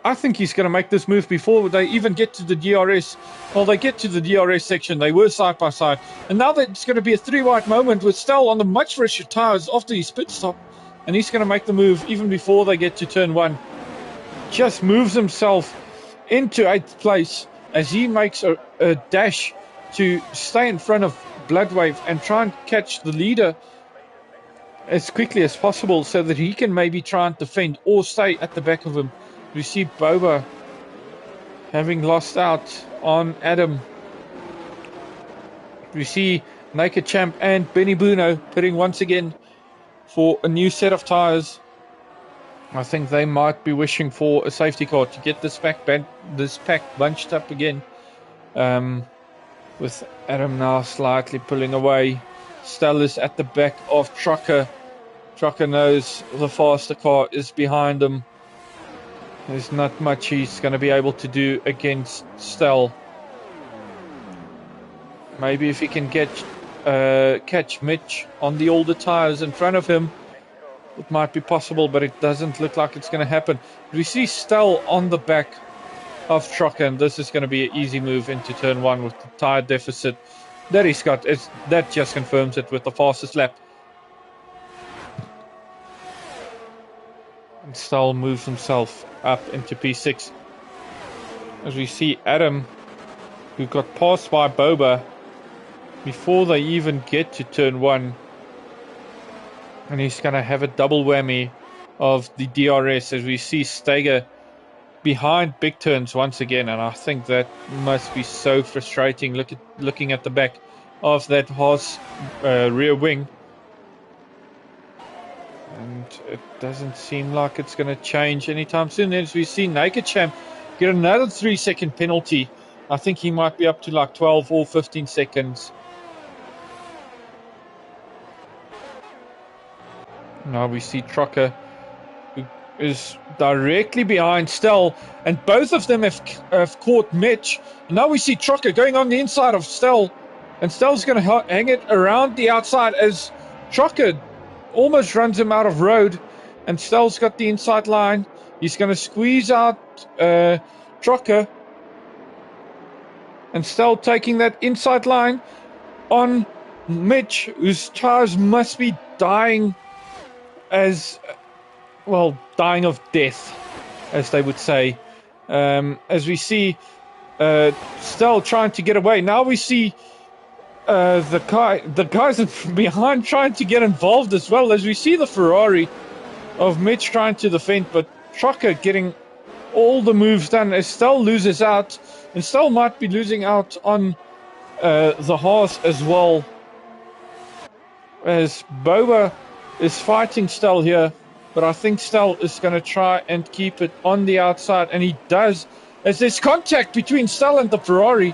I think he's going to make this move before they even get to the DRS. Well, they get to the DRS section, they were side by side, and now there's going to be a 3-wide moment with Stel on the much fresher tires after his pit stop, and he's going to make the move even before they get to turn 1. Just moves himself into 8th place as he makes a dash to stay in front of Bloodwave and try and catch the leader as quickly as possible so that he can maybe try and defend or stay at the back of him. We see Boba having lost out on Adam. We see Naked Champ and Benny Bruno pitting once again for a new set of tyres. I think they might be wishing for a safety car to get this pack bunched up again. With Adam now slightly pulling away. Stella's at the back of Trucker. Trucker knows the faster car is behind him. There's not much he's going to be able to do against Stell. Maybe if he can catch Mitch on the older tyres in front of him, it might be possible, but it doesn't look like it's going to happen. We see Stell on the back of Trucker, and this is going to be an easy move into turn 1 with the tyre deficit that he's got. That just confirms it with the fastest lap. And Stell moves himself up into P6. As we see Adam, who got passed by Boba before they even get to turn 1. And he's going to have a double whammy of the DRS as we see Steger behind big turns once again. And I think that must be so frustrating looking at the back of that Haas rear wing. And it doesn't seem like it's going to change anytime soon. As we see Naked Champ get another 3-second penalty. I think he might be up to like 12 or 15 seconds. Now we see Trucker, who is directly behind Stell, and both of them have caught Mitch. And now we see Trucker going on the inside of Stell, and Stell's going to hang it around the outside as Trucker almost runs him out of road, and Stell's got the inside line. He's going to squeeze out Trucker, and Stell taking that inside line on Mitch, whose tires must be dying dying of death, as they would say. As we see Stell trying to get away. Now we see the guys behind trying to get involved as well, as we see the Ferrari of Mitch trying to defend, but Trucker getting all the moves done as Stell loses out, and Stell might be losing out on the Haas as well, as Boba is fighting Stell here, but I think Stell is going to try and keep it on the outside, and he does, as there's contact between Stell and the Ferrari.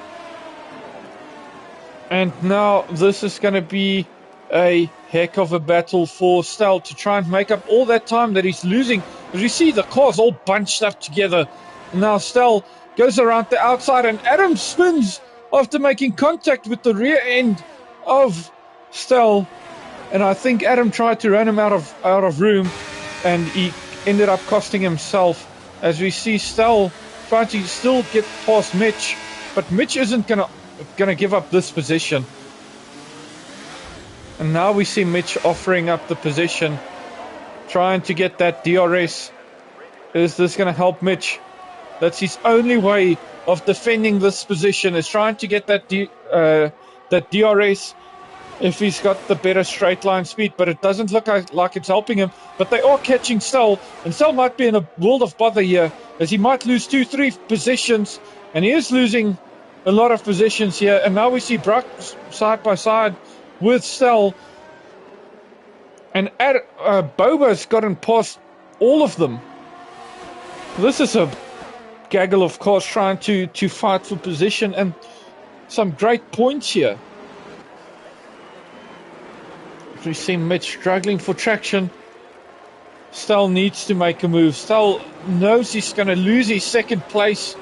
And now this is going to be a heck of a battle for Stell to try and make up all that time that he's losing. As we see the cars all bunched up together, and now Stell goes around the outside, and Adam spins after making contact with the rear end of Stell. And I think Adam tried to run him out of room, and he ended up costing himself. As we see Stell trying to still get past Mitch, but Mitch isn't gonna give up this position. And now we see Mitch offering up the position, trying to get that DRS. Is this gonna help Mitch? That's his only way of defending this position, is trying to get that DRS. If he's got the better straight line speed, but it doesn't look like it's helping him. But they are catching Stell, and Stell might be in a world of bother here, as he might lose 2-3 positions, and he is losing a lot of positions here. And now we see Brock side by side with Stell, and Boba's gotten past all of them. This is a gaggle of cars trying to fight for position, and some great points here. We see Mitch struggling for traction. Stell needs to make a move. Stell knows he's going to lose his second place,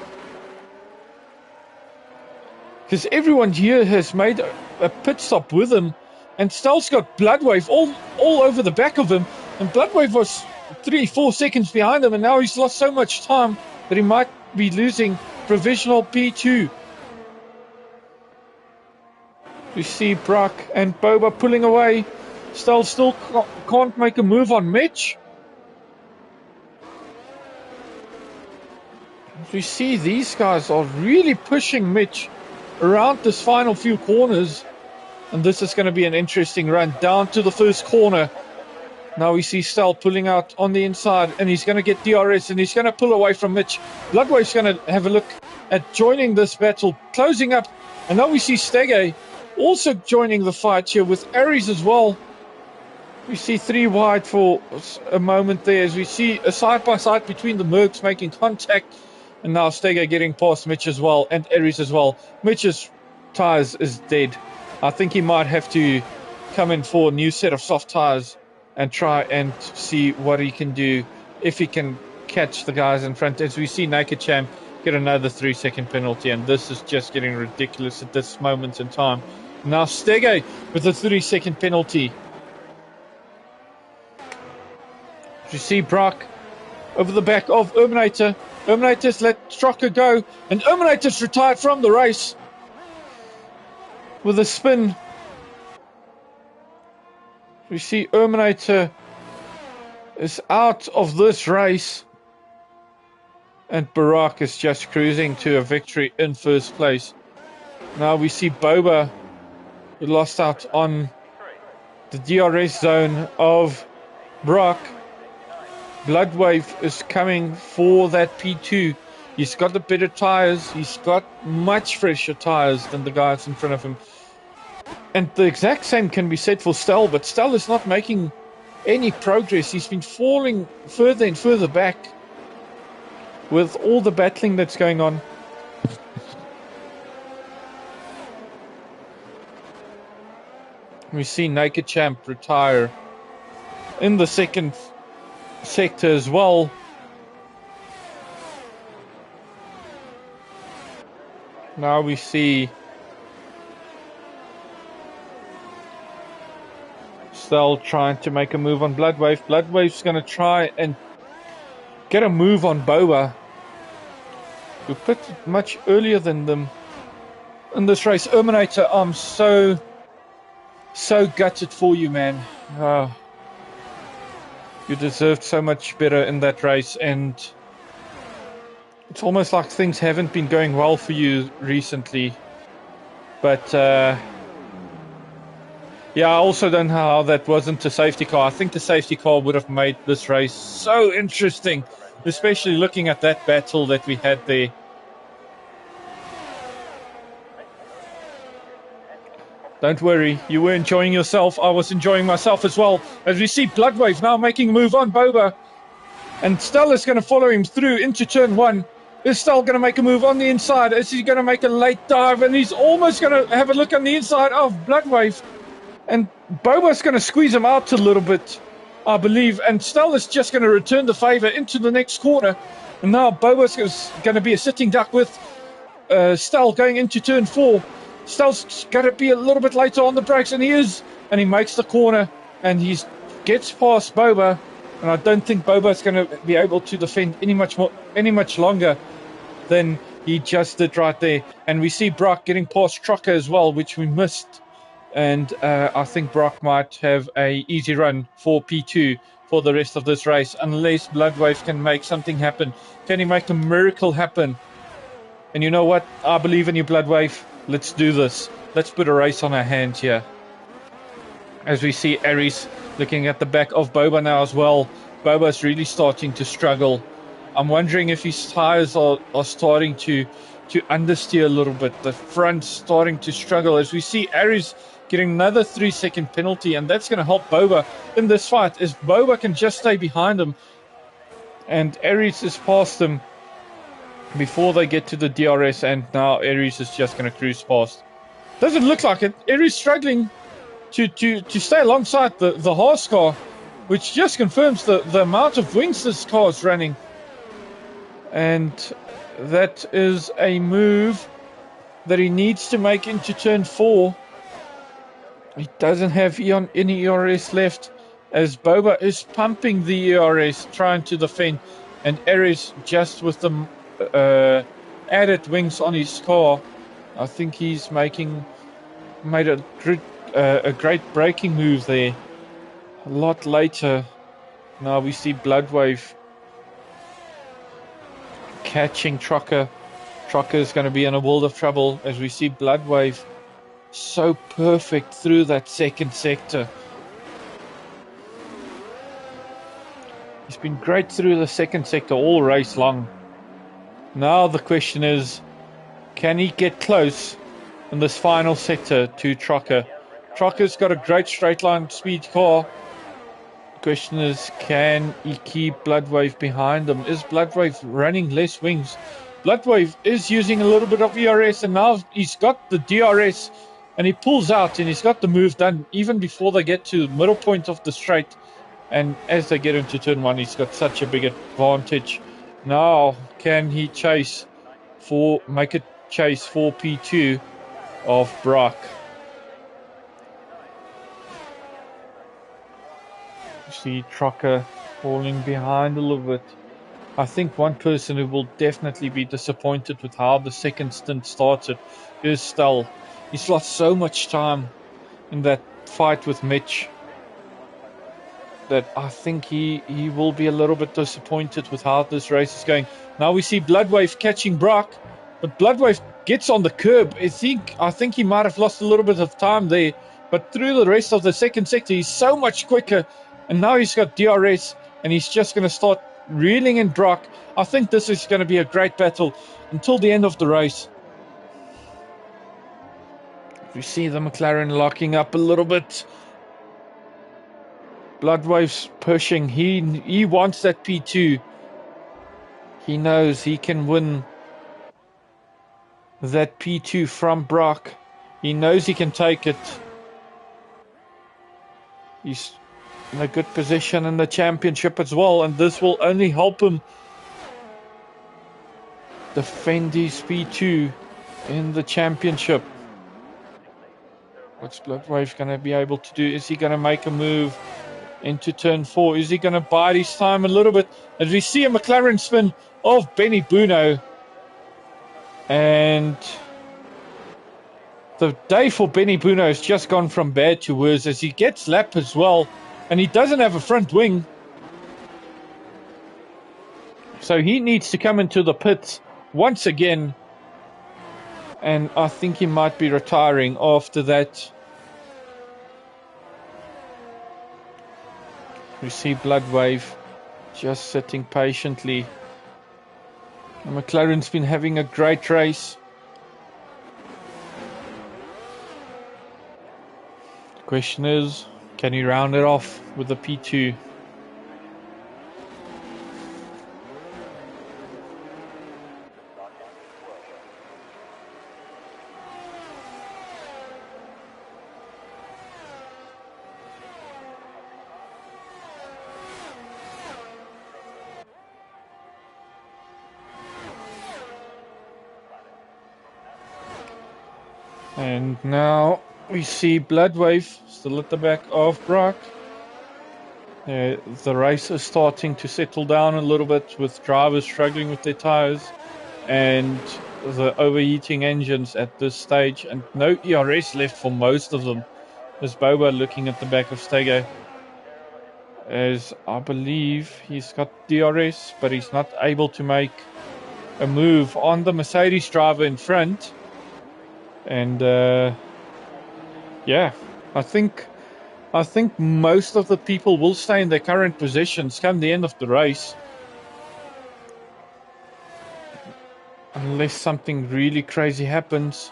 because everyone here has made a pit stop with him, and Stell's got Bloodwave all over the back of him, and Bloodwave was 3-4 seconds behind him, and now he's lost so much time that he might be losing provisional P2. We see Brock and Boba pulling away. Stell still can't make a move on Mitch. We see these guys are really pushing Mitch around this final few corners. And this is going to be an interesting run down to the first corner. Now we see Stel pulling out on the inside, and he's going to get DRS, and he's going to pull away from Mitch. Bloodwave's going to have a look at joining this battle, closing up. And now we see Stege also joining the fight here with Aries as well. We see 3 wide for a moment there as we see a side-by-side between the Mercs making contact. And now Stege getting past Mitch as well, and Aries as well. Mitch's tyres is dead. I think he might have to come in for a new set of soft tyres and try and see what he can do if he can catch the guys in front. As we see Naked Champ get another 3-second penalty, and this is just getting ridiculous at this moment in time. Now Stege with a 3-second penalty. You see Brock over the back of Erminator. Erminator's let Strocker go, and Erminator's retired from the race with a spin. We see Erminator is out of this race, and Barack is just cruising to a victory in first place. Now we see Boba, who lost out on the DRS zone of Brock. Bloodwave is coming for that P2. He's got the better tyres. He's got much fresher tyres than the guys in front of him. And the exact same can be said for Stel, but Stel is not making any progress. He's been falling further and further back with all the battling that's going on. We see Naked Champ retire in the second sector as well. Now we see Stel trying to make a move on Bloodwave. Bloodwave's going to try and get a move on Boba, who put it much earlier than them in this race. Erminator, I'm so gutted for you, man. You deserved so much better in that race, and it's almost like things haven't been going well for you recently. But yeah, I also don't know how that wasn't a safety car. I think the safety car would have made this race so interesting, especially looking at that battle that we had there. Don't worry, you were enjoying yourself. I was enjoying myself as well. As we see Bloodwave now making a move on Boba. And Stel is going to follow him through into turn 1. Is Stel going to make a move on the inside? Is he going to make a late dive? And he's almost going to have a look on the inside of Bloodwave. And Boba's going to squeeze him out a little bit, I believe. And Stel is just going to return the favour into the next corner. And now Boba's going to be a sitting duck with Stel going into turn 4. Stel's going to be a little bit later on the brakes, and he is. And he makes the corner, and he gets past Boba. And I don't think Boba's going to be able to defend any much longer than he just did right there. And we see Brock getting past Trocker as well, which we missed. And I think Brock might have a easy run for P2 for the rest of this race, unless Bloodwave can make something happen. Can he make a miracle happen? And you know what? I believe in you, Bloodwave. Let's do this. Let's put a race on our hands here. As we see Aries looking at the back of Boba now as well. Boba's really starting to struggle. I'm wondering if his tyres are starting to understeer a little bit. The front's starting to struggle. As we see Aries getting another 3-second penalty, and that's going to help Boba in this fight, as Boba can just stay behind him. And Aries is past him before they get to the DRS, and now Aries is just going to cruise past. Doesn't look like it. Aries struggling to stay alongside the Haas car, which just confirms the amount of wings this car is running. And that is a move that he needs to make into turn 4. He doesn't have any ERS left, as Boba is pumping the ERS, trying to defend, and Aries just with the added wings on his car. I think he's made a great braking move there. A lot later, now we see Bloodwave catching Trucker. Trucker is going to be in a world of trouble as we see Bloodwave so perfect through that second sector. He's been great through the second sector all race long. Now the question is, can he get close in this final sector to Trucker? Trucker's got a great straight line speed car. The question is, can he keep Bloodwave behind him? Is Bloodwave running less wings? Bloodwave is using a little bit of ERS, and now he's got the DRS, and he pulls out, and he's got the move done even before they get to the middle point of the straight. And as they get into turn one, he's got such a big advantage. Now, can he make a chase for P2 of Brock? You see Trucker falling behind a little bit. I think one person who will definitely be disappointed with how the second stint started is Stell. He's lost so much time in that fight with Mitch that I think he will be a little bit disappointed with how this race is going. Now we see Bloodwave catching Brock, but Bloodwave gets on the curb. I think he might have lost a little bit of time there, but through the rest of the second sector, he's so much quicker, and now he's got DRS, and he's just going to start reeling in Brock. I think this is going to be a great battle until the end of the race. We see the McLaren locking up a little bit. Bloodwave's pushing. He wants that P2. He knows he can win that P2 from Brock. He knows he can take it. He's in a good position in the championship as well, and this will only help him defend his P2 in the championship. What's Bloodwave going to be able to do? Is he going to make a move into turn 4? Is he going to bide his time a little bit? As we see a McLaren spin of Benny Buno. And the day for Benny Buno has just gone from bad to worse as he gets lapped as well. And he doesn't have a front wing. So he needs to come into the pits once again. And I think he might be retiring after that. We see Bloodwave just sitting patiently. And McLaren's been having a great race. The question is, can he round it off with a P2? And now we see Bloodwave still at the back of Brock. The race is starting to settle down a little bit with drivers struggling with their tires and the overheating engines at this stage, and no ERS left for most of them. There's Boba looking at the back of Stego, as I believe he's got DRS, but he's not able to make a move on the Mercedes driver in front. And yeah, I think most of the people will stay in their current positions come the end of the race, unless something really crazy happens.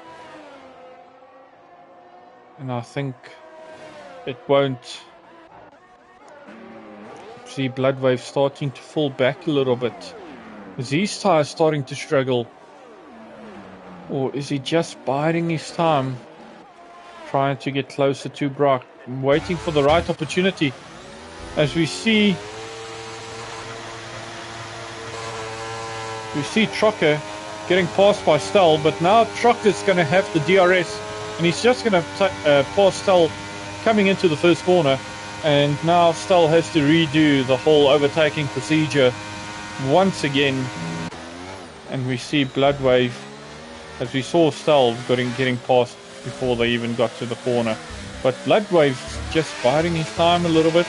And I think it won't. See Bloodwave starting to fall back a little bit. Is his tire starting to struggle? Or is he just biding his time, trying to get closer to Brock, waiting for the right opportunity? As we see Trucker getting passed by Stell, but now Trucker's going to have the DRS, and he's just going to pass Stell coming into the first corner. And now Stell has to redo the whole overtaking procedure once again. And we see Bloodwave, as we saw Stell getting past before they even got to the corner. But Bloodwave's just biding his time a little bit.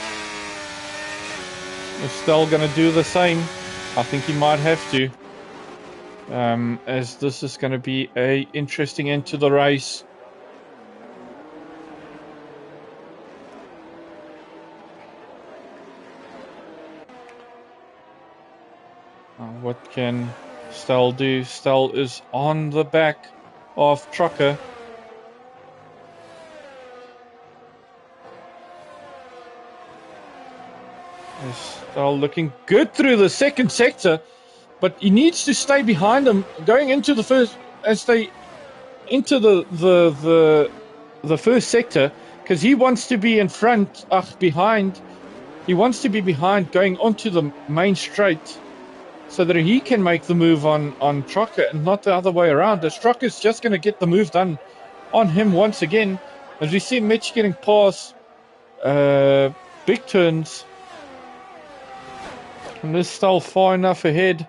Is Stell going to do the same? I think he might have to. as this is going to be a interesting end to the race. What can Stell do? Stell is on the back of Trucker. Stell looking good through the second sector, but he needs to stay behind him going into the first, as they enter the first sector, because he wants to be in front, behind. He wants to be behind going onto the main straight, so that he can make the move on Trucker and not the other way around. As Trucker's just going to get the move done on him once again. As we see Mitch getting past big turns. And is Stell far enough ahead?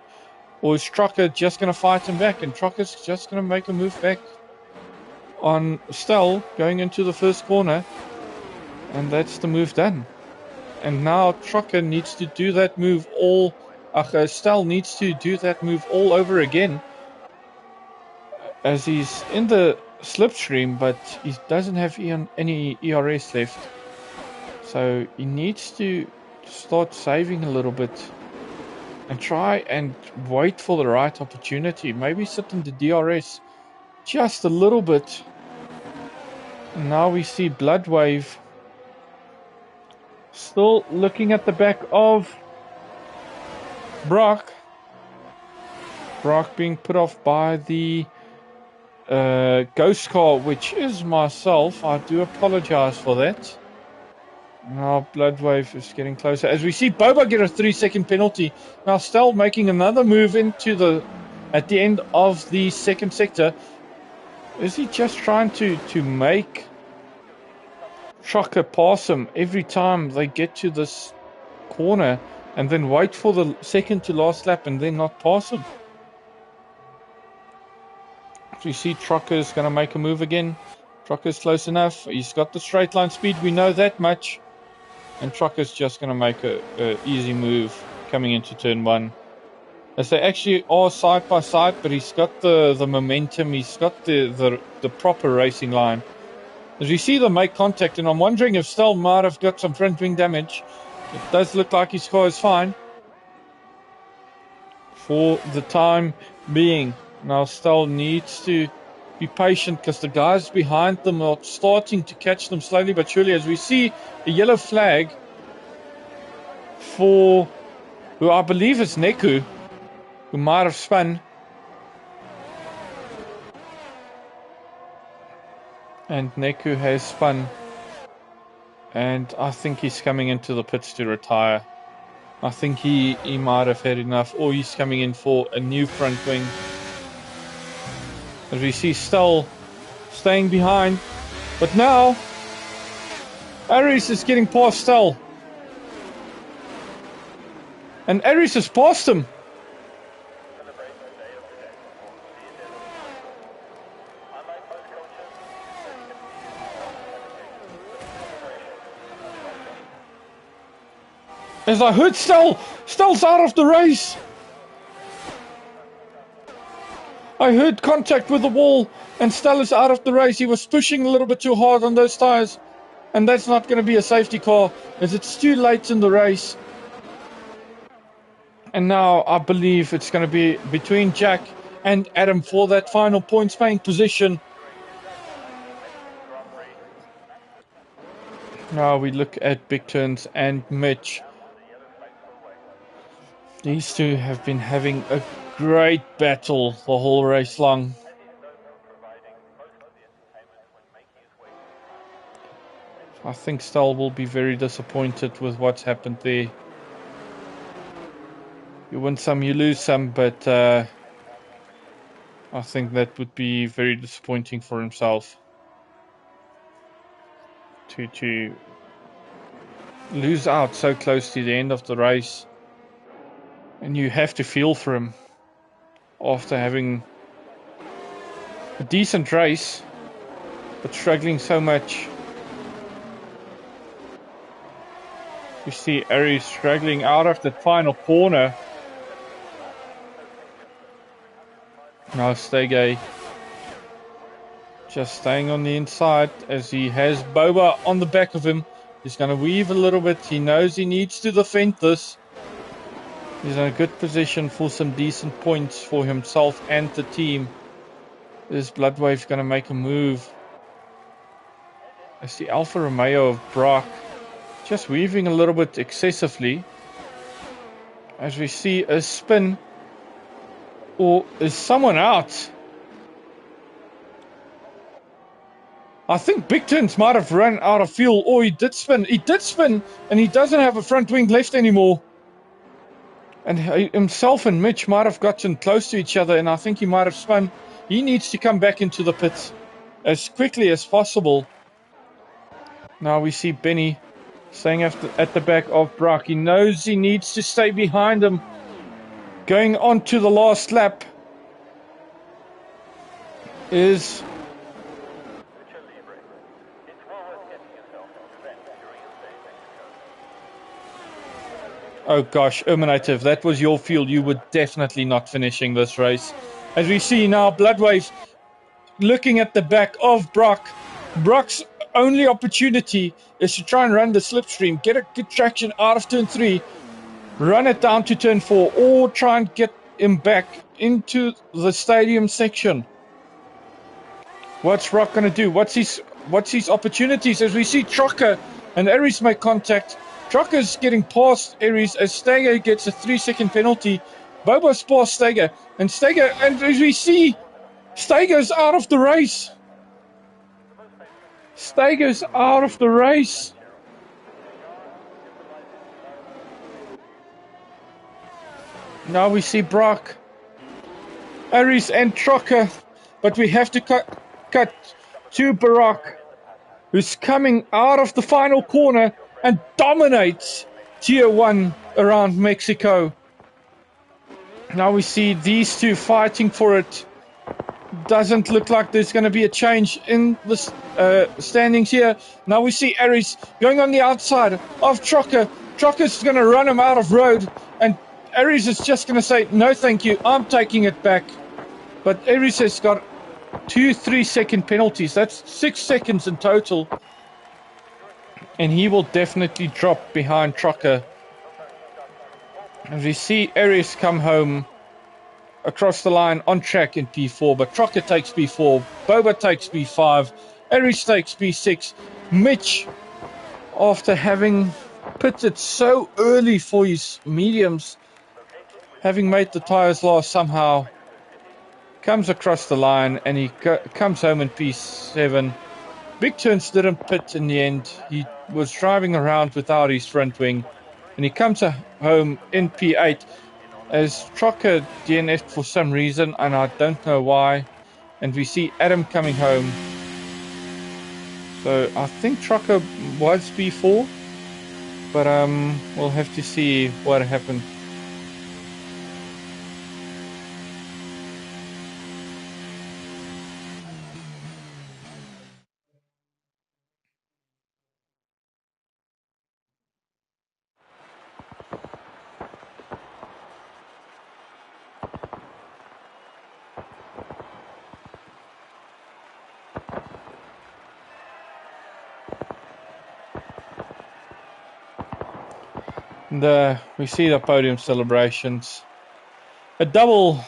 Or is Trucker just going to fight him back? And Trucker's just going to make a move back on Stell going into the first corner. And that's the move done. And now Trucker needs to do that move all... Stell needs to do that move all over again, as he's in the slipstream, but he doesn't have any ERS left. So he needs to start saving a little bit and try and wait for the right opportunity. Maybe sit in the DRS just a little bit. And now we see Bloodwave still looking at the back of Brock being put off by the ghost car, which is myself. I do apologize for that. Now Bloodwave is getting closer. As we see Boba get a 3-second penalty. Now Stell making another move into at the end of the second sector. Is he just trying to make Trucker pass him every time they get to this corner? And then wait for the second to last lap and then not pass him. So you see Trucker's going to make a move again. Trucker's close enough. He's got the straight line speed. We know that much. And Trucker's just going to make a easy move coming into turn 1. As they actually are side by side, but he's got the momentum. He's got the proper racing line. As we see them make contact, and I'm wondering if Stell might have got some front wing damage. It does look like his car is fine for the time being. Now Stell needs to be patient because the guys behind them are starting to catch them slowly but surely. As we see a yellow flag for who I believe is Neku, who might have spun. And Neku has spun. And I think he's coming into the pits to retire. I think he might have had enough, or he's coming in for a new front wing. As we see Stell staying behind. But now, Aries is getting past Stell. And Aries has passed him. As I heard Stell's out of the race. I heard contact with the wall and Stell is out of the race. He was pushing a little bit too hard on those tires. And that's not going to be a safety car, as it's too late in the race. And now I believe it's going to be between Jack and Adam for that final points paying position. Now we look at Big Turns and Mitch. These two have been having a great battle the whole race long. I think Stell will be very disappointed with what's happened there. You win some, you lose some, but I think that would be very disappointing for himself. To lose out so close to the end of the race. And you have to feel for him after having a decent race, but struggling so much. You see Aries struggling out of the final corner. Now Stege just staying on the inside as he has Boba on the back of him. He's going to weave a little bit. He knows he needs to defend this. He's in a good position for some decent points for himself and the team. Is Bloodwave going to make a move? As the Alfa Romeo of Brock just weaving a little bit excessively. As we see a spin. Or is someone out? I think Big Turns might have run out of fuel. Or he did spin. He did spin. And he doesn't have a front wing left anymore. And himself and Mitch might have gotten close to each other. And I think he might have spun. He needs to come back into the pits as quickly as possible. Now we see Benny staying at the back of Brock. He knows he needs to stay behind him. Going on to the last lap is... Oh gosh, Erminative, that was your fuel. You were definitely not finishing this race. As we see now, Bloodwave looking at the back of Brock. Brock's only opportunity is to try and run the slipstream, get a good traction out of turn 3, run it down to turn 4, or try and get him back into the stadium section. What's Brock going to do? What's his opportunities? As we see Trocker and Aries make contact. Trocker's getting past Aries as Stege gets a 3-second penalty. Boba's past Stege, and as we see, Stege's out of the race. Stege's out of the race. Now we see Brock, Aries and Trocker, but we have to cut to Barak, who's coming out of the final corner and dominates Tier 1 around Mexico. Now we see these two fighting for it. Doesn't look like there's going to be a change in the standings here. Now we see Aries going on the outside of Trocker. Trocker's going to run him out of road, and Aries is just going to say, no thank you, I'm taking it back. But Aries has got 2 3-second penalties. That's 6 seconds in total. And he will definitely drop behind Trocker. As we see Aries come home across the line on track in P4, but Trocker takes P4, Boba takes P5, Aries takes P6. Mitch, after having pitted so early for his mediums, having made the tyres last somehow, comes across the line and he comes home in P7. Big Turns didn't pit in the end. He was driving around without his front wing, and he comes home in P8 as Trocker DNF'd for some reason, and I don't know why. And we see Adam coming home. So I think Trocker was P4, but we'll have to see what happened. We see the podium celebrations. A double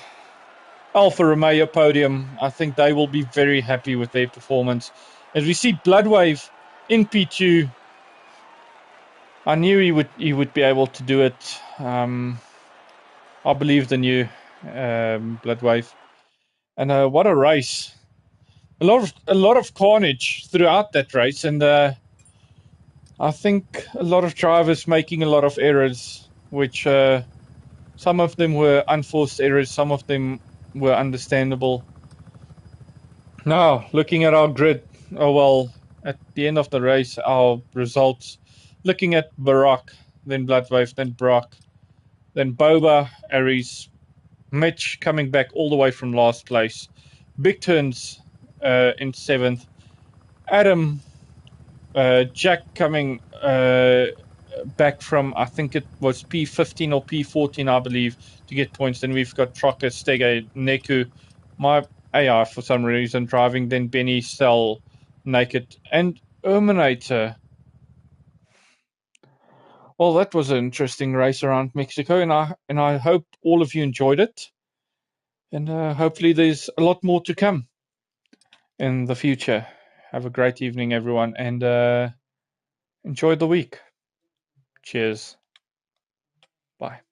Alfa Romeo podium. I think they will be very happy with their performance. As we see Bloodwave in P2. I knew he would be able to do it. I believed in you, Bloodwave. And what a race. A lot of carnage throughout that race, and I think a lot of drivers making a lot of errors, which some of them were unforced errors, some of them were understandable. Now, looking at our grid, at the end of the race, our results, looking at Barak, then Bloodwave, then Brock, then Boba, Aries, Mitch coming back all the way from last place, Big Turns in 7th, Adam, Jack coming back from, I think it was P15 or P14, I believe, to get points. Then we've got Trocker, Stege, Neku, my AI for some reason driving, then Benny, Cell, Naked, and Terminator. Well, that was an interesting race around Mexico, and I hope all of you enjoyed it. And hopefully there's a lot more to come in the future. Have a great evening, everyone, and enjoy the week. Cheers. Bye.